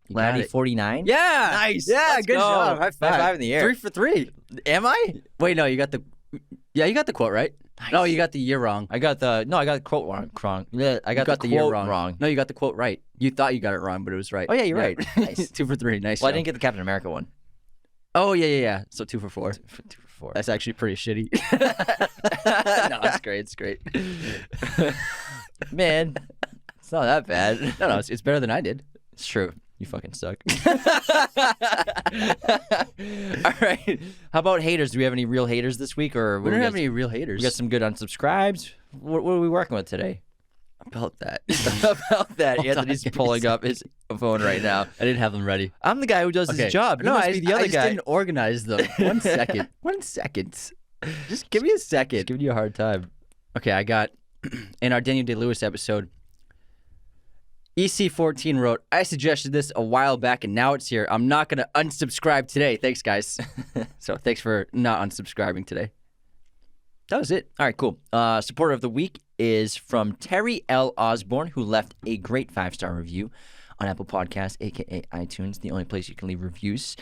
You got Laddie it. 49. Yeah. Nice. Yeah, Let's good go. job. High five. High five in the air. 3 for 3. Am I? Wait, no, you got the quote right. Nice. No, you got the year wrong. I got the quote wrong. Yeah, I got the year quote wrong. wrong. No, you got the quote right. You thought you got it wrong, but it was right. Oh yeah, you're right. Nice. 2 for 3. Nice. Well, I job. didn't get the Captain America one. Oh yeah. So 2 for 4. 2 for 4. That's actually pretty shitty. No, it's great. It's great. Man, it's not that bad. No, it's better than I did. It's true. You fucking suck. All right. How about haters? Do we have any real haters this week, or We don't have any real haters. We got some good unsubscribes. What are we working with today? about that. About that, Hold on, Anthony's give me pulling a up his phone right now. I didn't have them ready. I'm the guy who does his job. You must be the other I just guy. didn't organize them. 1 second. 1 second. Just give me a second. Just giving you a hard time. Okay, I got in our Daniel Day-Lewis episode, EC14 wrote, I suggested this a while back and now it's here. I'm not going to unsubscribe today. Thanks, guys. So thanks for not unsubscribing today. That was it. All right, cool. Supporter of the week is from Terry L. Osborne, who left a great 5-star review on Apple Podcasts, a.k.a. iTunes, the only place you can leave reviews.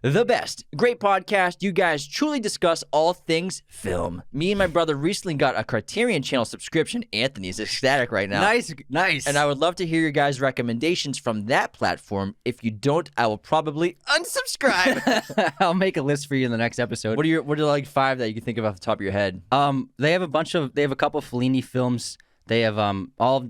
The best. Great podcast. You guys truly discuss all things film. Me and my brother recently got a Criterion Channel subscription. Anthony is ecstatic right now. Nice. And I would love to hear your guys' recommendations from that platform. If you don't, I will probably unsubscribe. I'll make a list for you in the next episode. What are like 5 that you can think of off the top of your head? They have a couple of Fellini films. They have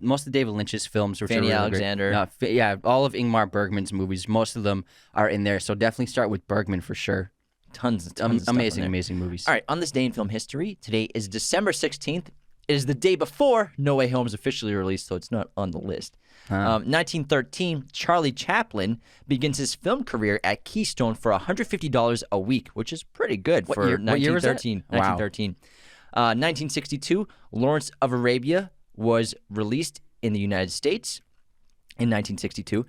most of David Lynch's films, which Fanny are really Alexander. Great. All of Ingmar Bergman's movies. Most of them are in there, so definitely start with Bergman for sure. Tons of stuff amazing movies. All right, on this day in film history, today is December 16th. It is the day before No Way Home is officially released, so it's not on the list. 1913, Charlie Chaplin begins his film career at Keystone for $150 a week, which is pretty good for 1913. What year was that? 1913. 1962, Lawrence of Arabia was released in the United States in 1962.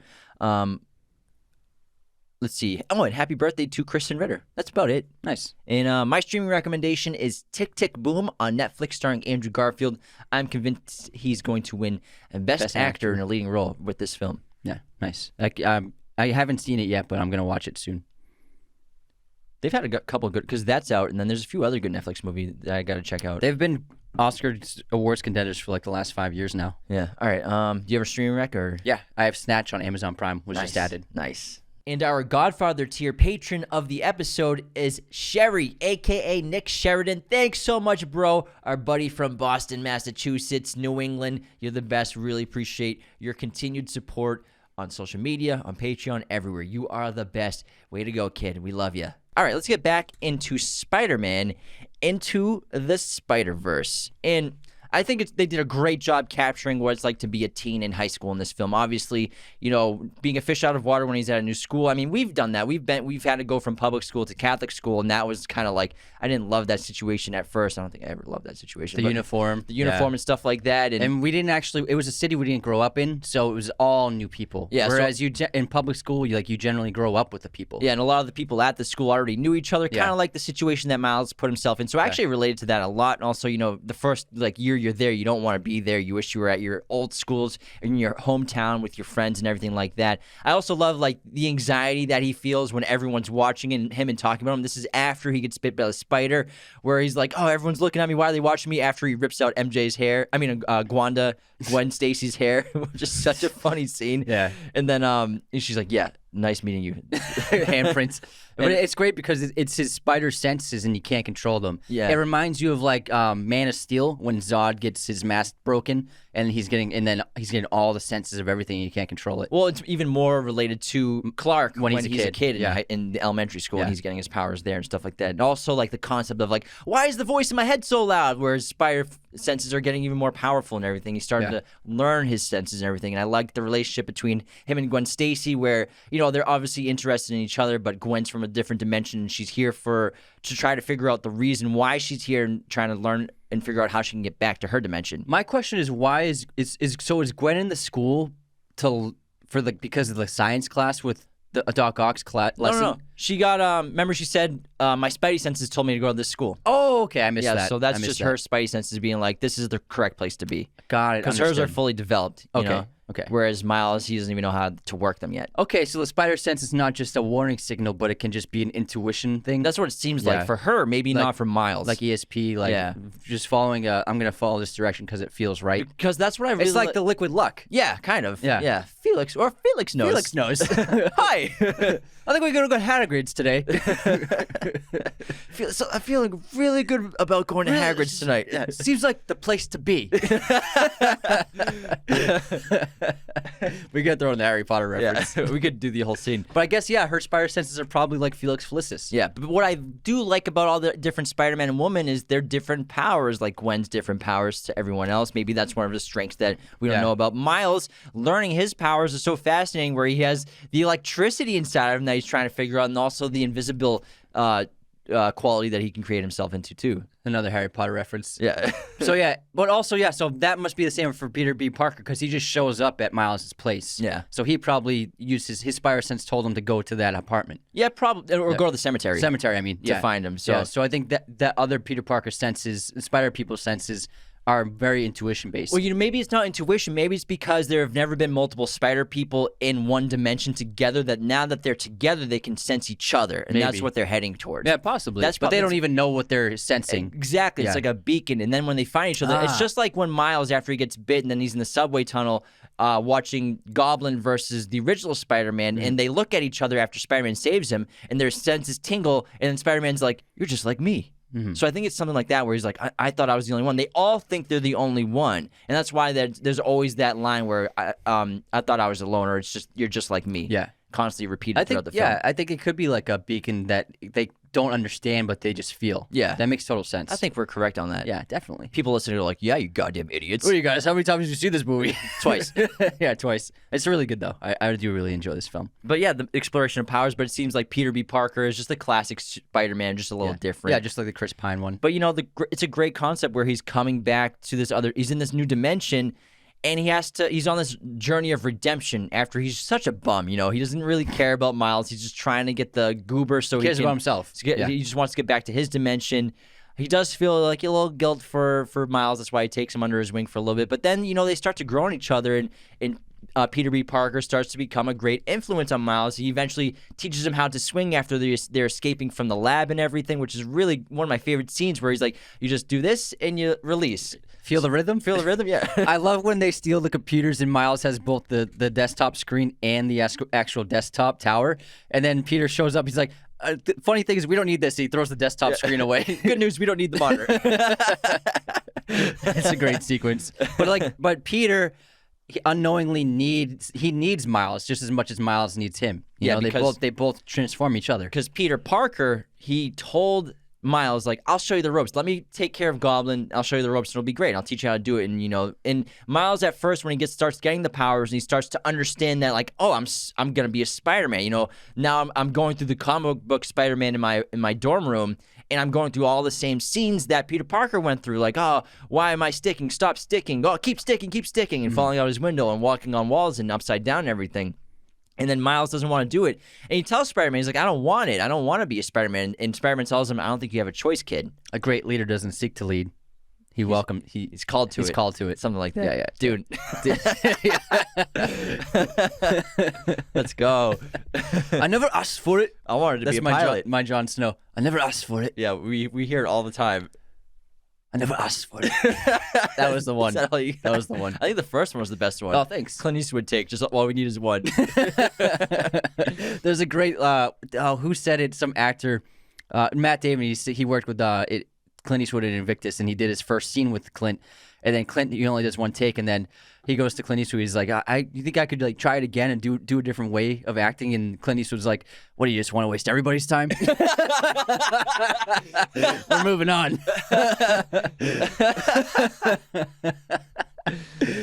Let's see. Oh, and happy birthday to Kristen Ritter. That's about it. Nice. And my streaming recommendation is Tick, Tick, Boom on Netflix starring Andrew Garfield. I'm convinced he's going to win Best Actor in a leading role with this film. Yeah, nice. I haven't seen it yet, but I'm going to watch it soon. They've had a couple of good, because that's out, and then there's a few other good Netflix movies that I got to check out. They've been Oscar awards contenders for like the last 5 years now. Yeah. All right. Do you have a streaming rec? Or? Yeah, I have Snatch on Amazon Prime, was just added. Nice. And our Godfather tier patron of the episode is Sherry, a.k.a. Nick Sheridan. Thanks so much, bro. Our buddy from Boston, Massachusetts, New England. You're the best. Really appreciate your continued support on social media, on Patreon, everywhere. You are the best. Way to go, kid. We love you. All right, let's get back into Spider-Man, Into the Spider-Verse. And I think they did a great job capturing what it's like to be a teen in high school in this film. Obviously, being a fish out of water when he's at a new school. I mean, we've done that. We've had to go from public school to Catholic school, and that was kind of like, I didn't love that situation at first. I don't think I ever loved that situation. The uniform and stuff like that. And we didn't actually, it was a city we didn't grow up in, so it was all new people. Yeah. Whereas in public school, you generally grow up with the people. Yeah, and a lot of the people at the school already knew each other, kind of like the situation that Miles put himself in. So I actually related to that a lot. And also, the first year you're there, you don't want to be there. You wish you were at your old schools in your hometown with your friends and everything like that. I also love the anxiety that he feels when everyone's watching him and talking about him. This is after he gets bit by the spider, where he's like, oh, everyone's looking at me. Why are they watching me? After he rips out MJ's hair. I mean, Gwen Stacy's hair, which is such a funny scene. Yeah. And then she's like, yeah, nice meeting you. Handprints. But it's great because it's his spider senses and he can't control them. Yeah. It reminds you of Man of Steel when Zod gets his mask broken and he's getting all the senses of everything and you can't control it. Well, it's even more related to Clark when he's a kid in the elementary school and he's getting his powers there and stuff like that. And also the concept of why is the voice in my head so loud? Whereas spider senses are getting even more powerful and everything. He's starting to learn his senses and everything. And I like the relationship between him and Gwen Stacy where, they're obviously interested in each other, but Gwen's from a different dimension and she's here to try to figure out the reason why she's here and trying to learn and figure out how she can get back to her dimension. My question is why is Gwen in the school because of the science class with the Doc Ock's lesson? No. She got remember she said my spidey senses told me to go to this school. Oh, okay, I missed that. Yeah, so that's just her spidey senses being like, this is the correct place to be. Got it. Because hers are fully developed. Okay. Whereas Miles, he doesn't even know how to work them yet. Okay, so the spider sense is not just a warning signal, but it can just be an intuition thing. That's what it seems like for her. Maybe not for Miles. Like ESP, just following I'm going to follow this direction because it feels right. Because that's what I really It's like the liquid luck. Yeah, kind of. Yeah. Felix knows. Felix knows. Hi. I think we're going to go to Hagrid's today. I'm feeling really good about going to Hagrid's tonight. Yeah, seems like the place to be. We could throw in the Harry Potter reference. Yeah, we could do the whole scene. But I guess, her spider senses are probably like Felix Felicis. Yeah, but what I do like about all the different Spider-Man and Woman is their different powers, like Gwen's different powers to everyone else. Maybe that's one of the strengths that we don't know about. Miles, learning his powers is so fascinating where he has the electricity inside of him that he's trying to figure out and also the invisible quality that he can create himself into, too. Another Harry Potter reference. Yeah. So yeah, but also so that must be the same for Peter B. Parker because he just shows up at Miles' place. Yeah. So he probably uses his spider sense told him to go to that apartment. Yeah, probably, or go to the cemetery. Cemetery, I mean, to find him. So so I think that other Peter Parker senses, spider people's senses, are very intuition based. Well, maybe it's not intuition. Maybe it's because there have never been multiple spider people in one dimension together. That now that they're together, they can sense each other, and that's what they're heading towards. Yeah, possibly. But they don't even know what they're sensing. Exactly. It's like a beacon, and then when they find each other, it's just like when Miles, after he gets bit, and then he's in the subway tunnel, watching Goblin versus the original Spider-Man, and they look at each other after Spider-Man saves him, and their senses tingle, and then Spider-Man's like, "You're just like me." So I think it's something like that where he's like, I thought I was the only one. They all think they're the only one, and that's why there's always that line where I thought I was alone, or it's just you're just like me. Yeah, constantly repeated throughout the film. Yeah, I think it could be like a beacon that they don't understand, but they just feel. Yeah, that makes total sense. I think we're correct on that. Yeah, definitely. People listening are like, yeah, you goddamn idiots. What are you guys? How many times did you see this movie? Twice. Yeah, twice. It's really good though. I do really enjoy this film. But yeah, the exploration of powers. But it seems like Peter B. Parker is just the classic Spider-Man, just a little different. Yeah, just like the Chris Pine one. But it's a great concept where he's coming back to this he's in this new dimension. And he's on this journey of redemption after he's such a bum, He doesn't really care about Miles. He's just trying to get the goober so he cares about himself. He just wants to get back to his dimension. He does feel like a little guilt for Miles. That's why he takes him under his wing for a little bit. But then, they start to grow on each other, and Peter B. Parker starts to become a great influence on Miles. He eventually teaches him how to swing after they're escaping from the lab and everything, which is really one of my favorite scenes where he's like, you just do this and you release. Feel the rhythm? Feel the rhythm, yeah. I love when they steal the computers and Miles has both the desktop screen and the actual desktop tower. And then Peter shows up. He's like, the funny thing is we don't need this. He throws the desktop screen away. Good news, we don't need the monitor. It's a great sequence. But Peter... He unknowingly needs Miles just as much as Miles needs him. They both transform each other. Because Peter Parker, he told Miles, like, I'll show you the ropes. Let me take care of Goblin. I'll show you the ropes, and it'll be great. I'll teach you how to do it. And Miles at first, when he starts getting the powers, and he starts to understand that, like, oh, I'm gonna be a Spider-Man. Now I'm going through the comic book Spider-Man in my dorm room. And I'm going through all the same scenes that Peter Parker went through. Like, oh, why am I sticking? Stop sticking. Oh, keep sticking. And falling out his window and walking on walls and upside down and everything. And then Miles doesn't want to do it. And he tells Spider-Man, he's like, I don't want it. I don't want to be a Spider-Man. And Spider-Man tells him, I don't think you have a choice, kid. A great leader doesn't seek to lead. He's called to it. He's called to it. Something like that. Yeah. Dude. Let's go. I never asked for it. I wanted to be a pilot. My Jon Snow. I never asked for it. Yeah, we hear it all the time. I never asked for it. That was the one. That was the one. I think the first one was the best one. Oh, thanks. Clint Eastwood take. Just all we need is one. There's a great, who said it? Some actor, Matt Damon, he worked with Clint Eastwood in Invictus, and he did his first scene with Clint. And then Clint, he only does one take, and then he goes to Clint Eastwood. He's like, you think I could like try it again and do a different way of acting? And Clint Eastwood's like, what do you just want to waste everybody's time? We're moving on.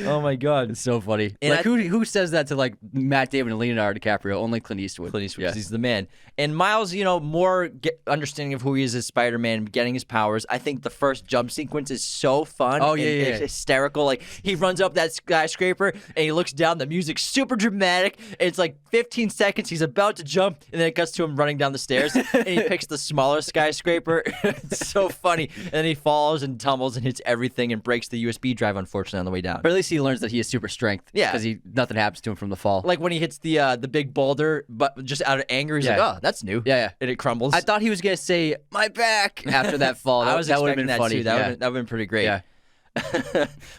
Oh my God, it's so funny. And who says that to like Matt Damon and Leonardo DiCaprio? Only Clint Eastwood. Because he's the man. And Miles, more understanding of who he is as Spider-Man, getting his powers. I think the first jump sequence is so fun. Oh yeah, It's hysterical. Like he runs up that skyscraper and he looks down. The music's super dramatic. It's like 15 seconds. He's about to jump, and then it cuts to him running down the stairs, and he picks the smaller skyscraper. It's so funny. And then he falls and tumbles and hits everything and breaks the USB drive, unfortunately, on the way down. But at least he learns that he has super strength. Yeah, because nothing happens to him from the fall. Like when he hits the big boulder, but just out of anger, he's like, "Oh, that's new." Yeah. And it crumbles. I thought he was gonna say "my back" after that fall. I was expecting that funny. Too. That would have been pretty great. Yeah.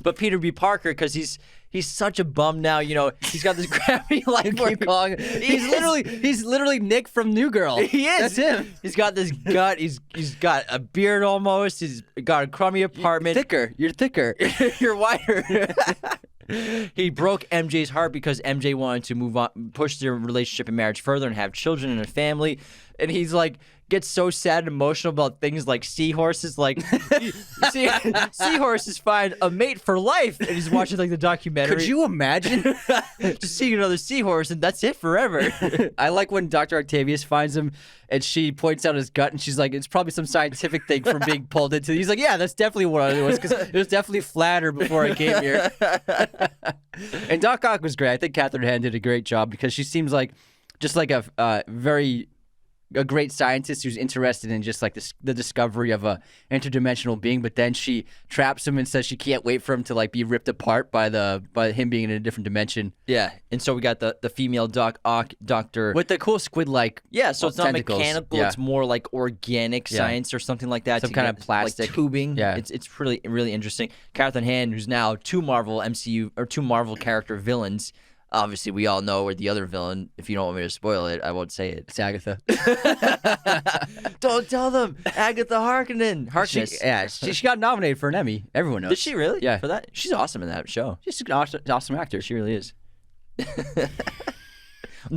But Peter B. Parker, because he's such a bum now. He's got this crappy life. He's literally Nick from New Girl. He is. That's him. He's got this gut. He's got a beard almost. He's got a crummy apartment. You're thicker. You're wider. He broke MJ's heart because MJ wanted to move on, push their relationship and marriage further and have children and a family. And he's like, gets so sad and emotional about things like seahorses. Like, seahorses find a mate for life, and he's watching like the documentary. Could you imagine? Just seeing another seahorse, and that's it forever. I like when Dr. Octavius finds him, and she points out his gut, and she's like, "It's probably some scientific thing from being pulled into." He's like, "Yeah, that's definitely what it was, because it was definitely flatter before I came here." And Doc Ock was great. I think Catherine Hahn did a great job because she seems like just like a great scientist who's interested in just like the discovery of a interdimensional being, but then she traps him and says she can't wait for him to like be ripped apart by him being in a different dimension. Yeah, and so we got the female Doc Ock, Doctor with the cool squid-like. Yeah, so it's not tentacles. Mechanical. Yeah. It's more like organic science or something like that. Some kind of plastic like tubing. Yeah, it's really really interesting. Catherine Hahn, who's now two Marvel character villains. Obviously, we all know where the other villain. If you don't want me to spoil it, I won't say it. It's Agatha. Don't tell them. Agatha Harkness. She got nominated for an Emmy. Everyone knows. Did she really? Yeah. For that? She's awesome in that show. She's an awesome actor. She really is.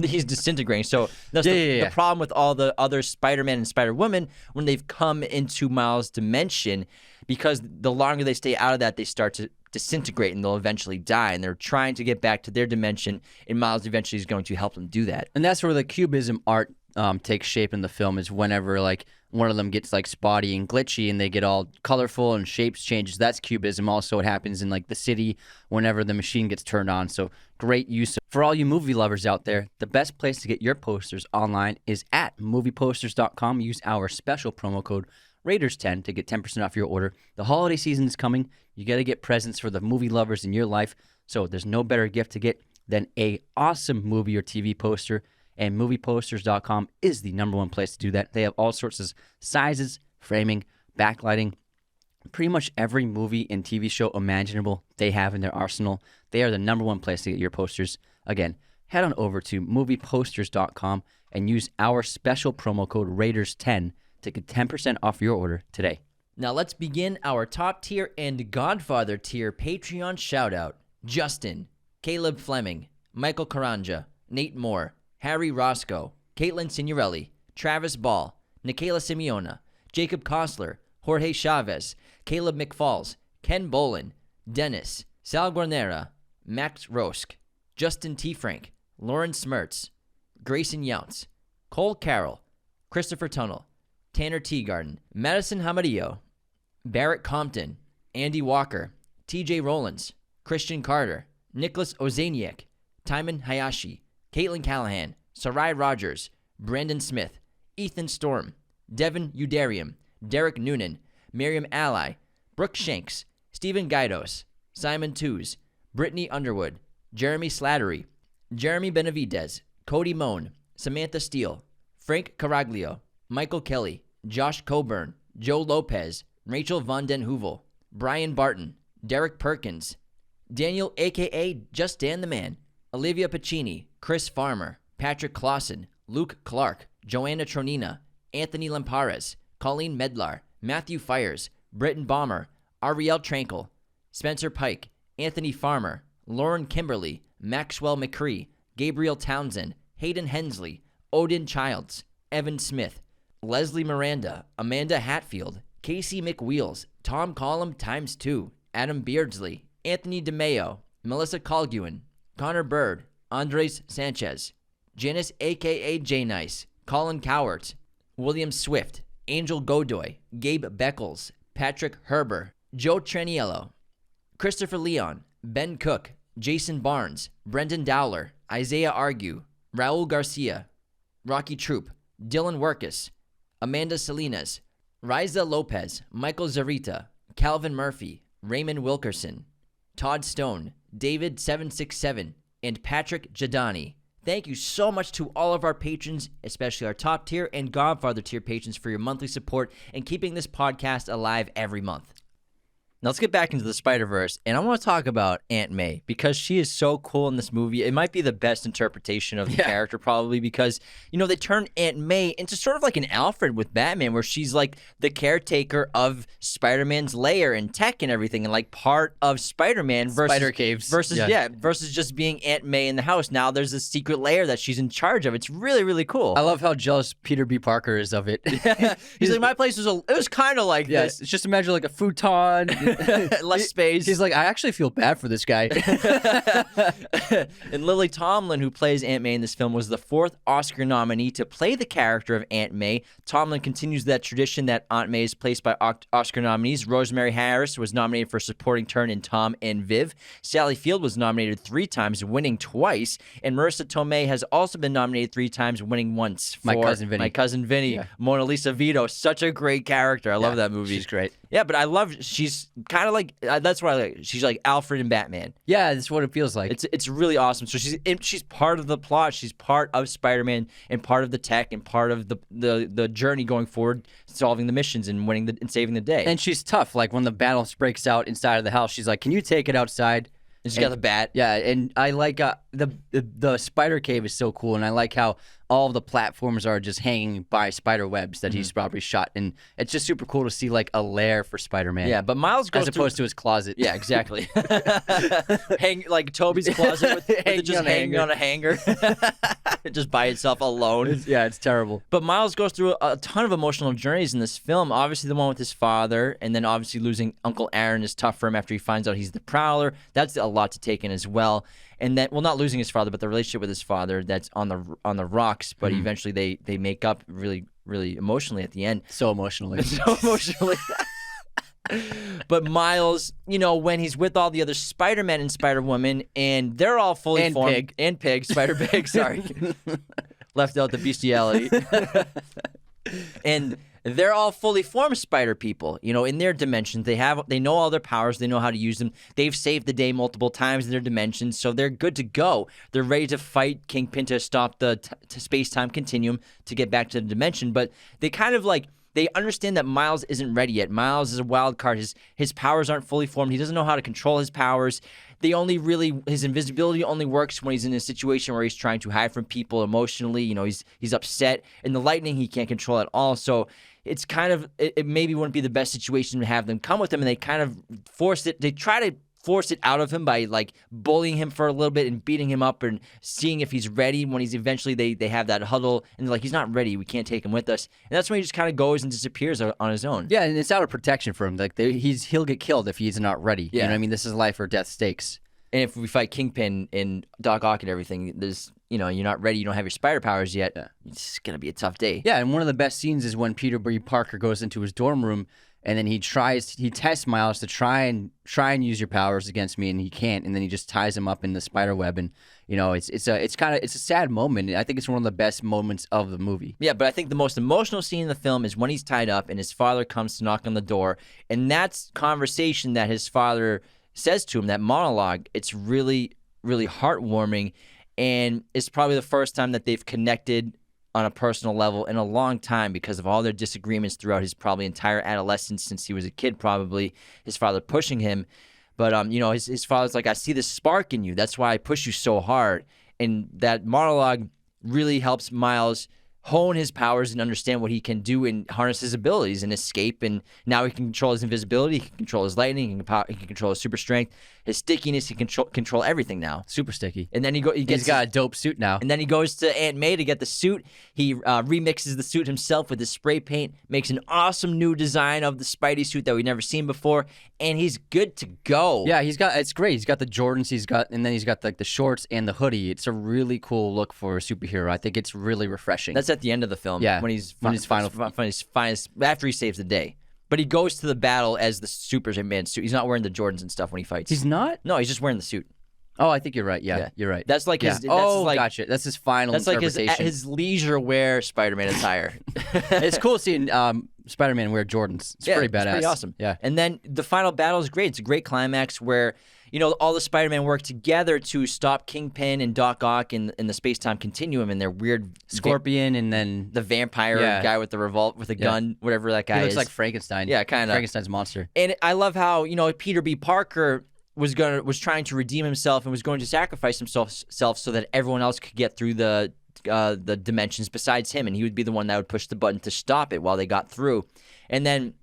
He's disintegrating. So that's the problem with all the other Spider-Man and Spider-Woman when they've come into Miles' dimension, because the longer they stay out of that, they start to disintegrate and they'll eventually die, and they're trying to get back to their dimension, and Miles eventually is going to help them do that. And that's where the cubism art takes shape in the film, is whenever like one of them gets like spotty and glitchy and they get all colorful and shapes changes. That's cubism. Also, it happens in like the city whenever the machine gets turned on. So great use. For all you movie lovers out there, the best place to get your posters online is at movieposters.com. Use our special promo code Raiders10 to get 10% off your order. The holiday season is coming. You got to get presents for the movie lovers in your life. So there's no better gift to get than a awesome movie or TV poster. And movieposters.com is the #1 place to do that. They have all sorts of sizes, framing, backlighting. Pretty much every movie and TV show imaginable they have in their arsenal. They are the #1 place to get your posters. Again, head on over to movieposters.com and use our special promo code Raiders10 to get 10% off your order today. Now let's begin our top tier and Godfather tier Patreon shout out. Justin, Caleb Fleming, Michael Karanja, Nate Moore, Harry Roscoe, Caitlin Signorelli, Travis Ball, Nikayla Simeona, Jacob Kossler, Jorge Chavez, Caleb McFalls, Ken Bolin, Dennis, Sal Guarnera, Max Rosk, Justin T. Frank, Lauren Smertz, Grayson Younts, Cole Carroll, Christopher Tunnel, Tanner Teagarden, Madison Hamadio, Barrett Compton, Andy Walker, TJ Rollins, Christian Carter, Nicholas Ozaniak, Timon Hayashi, Caitlin Callahan, Sarai Rogers, Brandon Smith, Ethan Storm, Devin Udarium, Derek Noonan, Miriam Ally, Brooke Shanks, Stephen Gaidos, Simon Tews, Brittany Underwood, Jeremy Slattery, Jeremy Benavidez, Cody Moan, Samantha Steele, Frank Caraglio, Michael Kelly, Josh Coburn, Joe Lopez, Rachel Von Den Heuvel, Brian Barton, Derek Perkins, Daniel a.k.a. Just Dan the Man, Olivia Pacini, Chris Farmer, Patrick Clausen, Luke Clark, Joanna Tronina, Anthony Lampares, Colleen Medlar, Matthew Fires, Britton Bomber, Ariel Trankel, Spencer Pike, Anthony Farmer, Lauren Kimberly, Maxwell McCree, Gabriel Townsend, Hayden Hensley, Odin Childs, Evan Smith, Leslie Miranda, Amanda Hatfield, Casey McWheels, Tom Collum ×2, Adam Beardsley, Anthony DeMeo, Melissa Colguin, Connor Bird, Andres Sanchez, Janice a.k.a. J-Nice, Colin Cowart, William Swift, Angel Godoy, Gabe Beckles, Patrick Herber, Joe Traniello, Christopher Leon, Ben Cook, Jason Barnes, Brendan Dowler, Isaiah Argue, Raul Garcia, Rocky Troop, Dylan Workus, Amanda Salinas, Riza Lopez, Michael Zarita, Calvin Murphy, Raymond Wilkerson, Todd Stone, David 767, and Patrick Jadani. Thank you so much to all of our patrons, especially our top tier and Godfather tier patrons, for your monthly support and keeping this podcast alive every month. Now let's get back into the Spider-Verse, and I want to talk about Aunt May because she is so cool in this movie. It might be the best interpretation of the character probably because, they turned Aunt May into sort of like an Alfred with Batman where she's like the caretaker of Spider-Man's lair and tech and everything and like part of Spider-Man versus Spider caves. Versus just being Aunt May in the house. Now there's a secret lair that she's in charge of. It's really, really cool. I love how jealous Peter B. Parker is of it. He's like, my place was kind of like this. Just imagine like a futon. Less space. He's like, I actually feel bad for this guy. And Lily Tomlin, who plays Aunt May in this film, was the 4th Oscar nominee to play the character of Aunt May. Tomlin continues that tradition that Aunt May is placed by Oscar nominees. Rosemary Harris was nominated for supporting turn in Tom and Viv. Sally Field was nominated 3 times, winning twice. And Marissa Tomei has also been nominated 3 times, winning once for My Cousin Vinny. Yeah. Mona Lisa Vito, such a great character. I love that movie. She's great. Yeah, but I love she's kind of like that's what I like. She's like Alfred and Batman. Yeah, that's what it feels like. It's really awesome. So she's part of the plot. She's part of Spider-Man and part of the tech and part of the journey going forward, solving the missions and winning and saving the day. And she's tough. Like when the battle breaks out inside of the house, she's like, "Can you take it outside?" And she's got the bat. Yeah, and I like the spider cave is so cool, and I like how all of the platforms are just hanging by spider webs that he's probably shot, and it's just super cool to see like a lair for Spider-Man. Yeah, but Miles goes as opposed to his closet. Yeah, exactly. Hang like Toby's closet with it just hanging on a hanger, just by itself alone. It's terrible. But Miles goes through a ton of emotional journeys in this film. Obviously, the one with his father, and then obviously losing Uncle Aaron is tough for him after he finds out he's the Prowler. That's a lot to take in as well. And then, well, not losing his father, but the relationship with his father that's on the rocks. But eventually, they make up really, really emotionally at the end. So emotionally. But Miles, when he's with all the other Spider-Men and Spider-Woman, and they're all fully formed. Pig, Spider-Pig, sorry. Left out the bestiality. And they're all fully formed spider people, in their dimensions. They know all their powers. They know how to use them. They've saved the day multiple times in their dimensions, so they're good to go. They're ready to fight Kingpin to stop the space-time continuum to get back to the dimension. But they kind of they understand that Miles isn't ready yet. Miles is a wild card. His powers aren't fully formed. He doesn't know how to control his powers. His invisibility only works when he's in a situation where he's trying to hide from people emotionally. He's upset. And the lightning he can't control at all. So it's kind of, it maybe wouldn't be the best situation to have them come with him. And they kind of try to force it out of him by bullying him for a little bit and beating him up and seeing if he's ready. When he's eventually, they have that huddle and they're like, he's not ready. We can't take him with us. And that's when he just kind of goes and disappears on his own. Yeah, and it's out of protection for him. He'll get killed if he's not ready. Yeah. You know what I mean? This is life or death stakes. And if we fight Kingpin and Doc Ock and everything, there's, you're not ready. You don't have your spider powers yet. Yeah. It's going to be a tough day. Yeah, and one of the best scenes is when Peter B. Parker goes into his dorm room and then he tests Miles to try and use your powers against me, and he can't, and then he just ties him up in the spider web, and it's a sad moment. I think it's one of the best moments of the movie. Yeah, but I think the most emotional scene in the film is when he's tied up and his father comes to knock on the door, and that's conversation that his father says to him, that monologue. It's really, really heartwarming, and it's probably the first time that they've connected on a personal level in a long time because of all their disagreements throughout his probably entire adolescence since he was a kid, probably his father pushing him. But his father's like, I see this spark in you. That's why I push you so hard. And that monologue really helps Miles hone his powers and understand what he can do and harness his abilities and escape. And now he can control his invisibility, he can control his lightning, he can control his super strength, his stickiness, he can control everything now. Super sticky. And then he's got a dope suit now. And then he goes to Aunt May to get the suit. He remixes the suit himself with his spray paint, makes an awesome new design of the Spidey suit that we've never seen before, and he's good to go. Yeah, it's great. He's got the Jordans, and then he's got the shorts and the hoodie. It's a really cool look for a superhero. I think it's really refreshing. That's at the end of the film. Yeah, when he's after he saves the day. But he goes to the battle as the Superman suit. He's not wearing the Jordans and stuff when he fights. He's not? No, he's just wearing the suit. Oh, I think you're right. Yeah. You're right. That's like his. Gotcha. That's his final interpretation. That's like his leisure wear Spider-Man attire. It's cool seeing Spider-Man wear Jordans. It's pretty badass. It's pretty awesome. Yeah. And then the final battle is great. It's a great climax where all the Spider-Man work together to stop Kingpin and Doc Ock in the space-time continuum and their weird Scorpion and then the vampire guy with the with a gun, whatever that guy is. He looks like Frankenstein. Yeah, kind of. Frankenstein's monster. And I love how, Peter B. Parker was trying to redeem himself and was going to sacrifice himself so that everyone else could get through the dimensions besides him, and he would be the one that would push the button to stop it while they got through. And then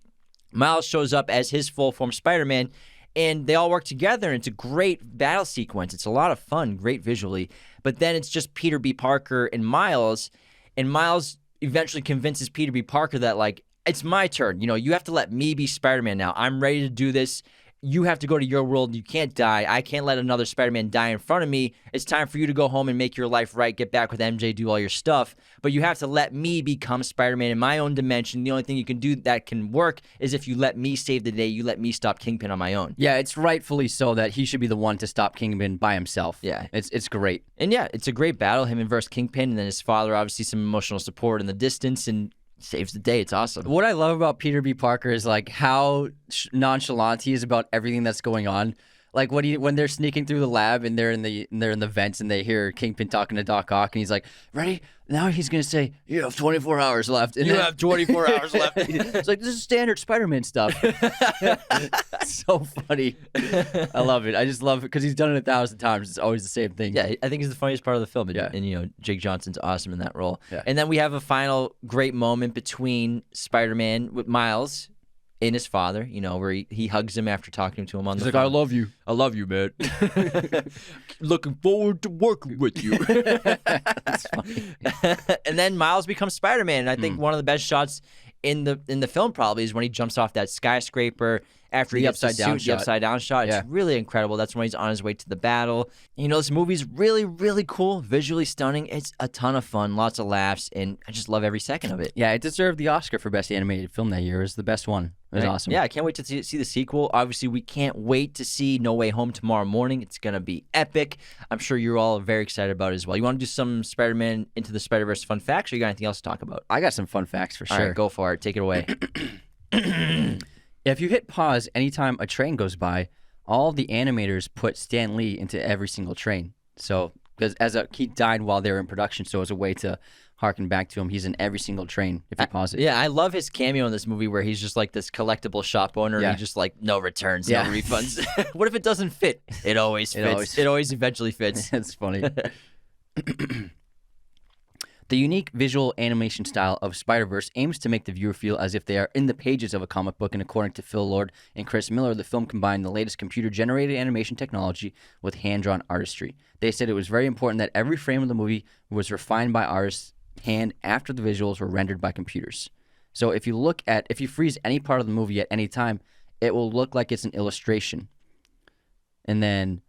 Miles shows up as his full-form Spider-Man, and they all work together, and it's a great battle sequence. It's a lot of fun, great visually. But then it's just Peter B. Parker and Miles eventually convinces Peter B. Parker that, like, it's my turn. You have to let me be Spider-Man now. I'm ready to do this. You have to go to your world. You can't die. I can't let another Spider-Man die in front of me. It's time for you to go home and make your life right, get back with MJ, do all your stuff. But you have to let me become Spider-Man in my own dimension. The only thing you can do that can work is if you let me save the day. You let me stop Kingpin on my own. Yeah, it's rightfully so that he should be the one to stop Kingpin by himself. Yeah. It's great. And yeah, it's a great battle, him versus Kingpin, and then his father, obviously some emotional support in the distance, and saves the day. It's awesome. What I love about Peter B. Parker is like how nonchalant he is about everything that's going on. Like when they're sneaking through the lab and they're in the vents and they hear Kingpin talking to Doc Ock and he's like, "Ready?" Now he's gonna say, "You have 24 hours left." And you have 24 hours left. It's like, this is standard Spider-Man stuff. So funny. I love it. I just love it because he's done it 1,000 times. It's always the same thing. Yeah, I think he's the funniest part of the film. And, Yeah. and Jake Johnson's awesome in that role. Yeah. And then we have a final great moment between Spider-Man with Miles and his father, where he hugs him after talking to him on the phone. "I love you. I love you, man. Looking forward to working with you." That's funny. And then Miles becomes Spider-Man. And I think one of the best shots in the film probably is when he jumps off that skyscraper after he gets the upside down shot. Yeah. It's really incredible. That's when he's on his way to the battle. This movie's really, really cool, visually stunning. It's a ton of fun, lots of laughs, and I just love every second of it. Yeah, it deserved the Oscar for Best Animated Film that year. It was the best one. It was awesome. Yeah, I can't wait to see the sequel. Obviously, we can't wait to see No Way Home tomorrow morning. It's going to be epic. I'm sure you're all very excited about it as well. You want to do some Spider-Man Into the Spider-Verse fun facts, or you got anything else to talk about? I got some fun facts for sure. All right, go for it. Take it away. If you hit pause anytime a train goes by, all the animators put Stan Lee into every single train. So, because he died while they were in production, so as a way to harken back to him, he's in every single train if you pause it. Yeah, I love his cameo in this movie where he's just like this collectible shop owner. Yeah. And he just like, no returns, no refunds. What if it doesn't fit? It always fits. It always eventually fits. That's funny. The unique visual animation style of Spider-Verse aims to make the viewer feel as if they are in the pages of a comic book, and according to Phil Lord and Chris Miller, the film combined the latest computer-generated animation technology with hand-drawn artistry. They said it was very important that every frame of the movie was refined by artists' hand after the visuals were rendered by computers. So if you freeze any part of the movie at any time, it will look like it's an illustration. And then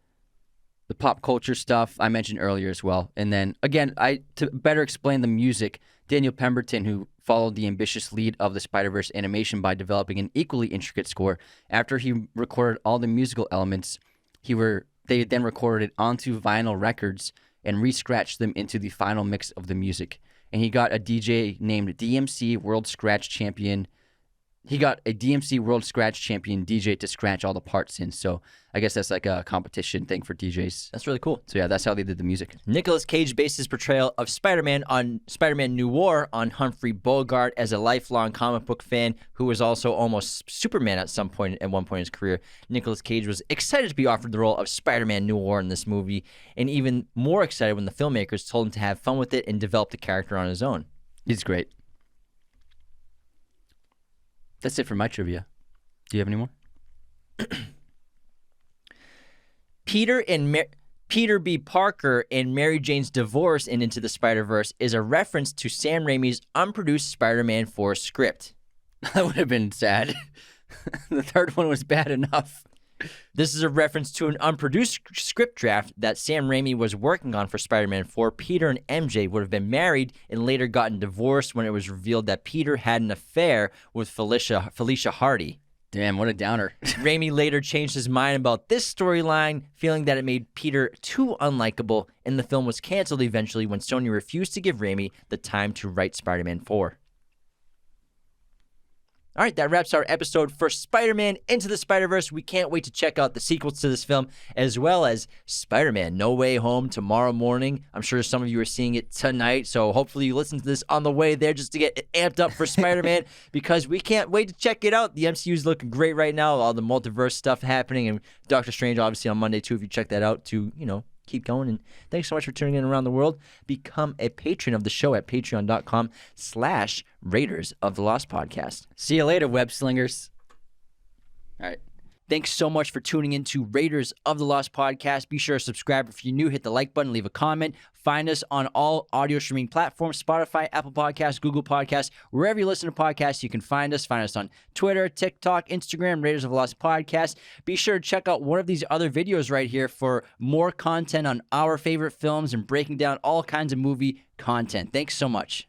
the pop culture stuff I mentioned earlier as well. And then, again, to better explain the music, Daniel Pemberton, who followed the ambitious lead of the Spider-Verse animation by developing an equally intricate score, after he recorded all the musical elements, they then recorded it onto vinyl records and re-scratched them into the final mix of the music. And he got a DJ named DMC World Scratch Champion. He got a DMC World Scratch Champion DJ to scratch all the parts in. So I guess that's like a competition thing for DJs. That's really cool. So yeah, that's how they did the music. Nicolas Cage based his portrayal of Spider-Man on Spider-Man Noir on Humphrey Bogart. As a lifelong comic book fan who was also almost Superman at one point in his career, Nicolas Cage was excited to be offered the role of Spider-Man Noir in this movie, and even more excited when the filmmakers told him to have fun with it and develop the character on his own. He's great. That's it for my trivia. Do you have any more? Peter B. Parker and Mary Jane's divorce in Into the Spider-Verse is a reference to Sam Raimi's unproduced Spider-Man 4 script. That would have been sad. The third one was bad enough. This is a reference to an unproduced script draft that Sam Raimi was working on for Spider-Man 4. Peter and MJ would have been married and later gotten divorced when it was revealed that Peter had an affair with Felicia Hardy. Damn, what a downer. Raimi later changed his mind about this storyline, feeling that it made Peter too unlikable, and the film was canceled eventually when Sony refused to give Raimi the time to write Spider-Man 4. All right, that wraps our episode for Spider-Man Into the Spider-Verse. We can't wait to check out the sequels to this film, as well as Spider-Man No Way Home tomorrow morning. I'm sure some of you are seeing it tonight, so hopefully you listen to this on the way there just to get amped up for Spider-Man, because we can't wait to check it out. The MCU is looking great right now, all the multiverse stuff happening, and Doctor Strange obviously on Monday too, if you check that out to, keep going. And thanks so much for tuning in around the world. Become a patron of the show at patreon.com/Raiders of the Lost Podcast. See you later, web slingers. All right. Thanks so much for tuning in to Raiders of the Lost Podcast. Be sure to subscribe if you're new. Hit the like button, leave a comment. Find us on all audio streaming platforms, Spotify, Apple Podcasts, Google Podcasts. Wherever you listen to podcasts, you can find us. Find us on Twitter, TikTok, Instagram, Raiders of the Lost Podcast. Be sure to check out one of these other videos right here for more content on our favorite films and breaking down all kinds of movie content. Thanks so much.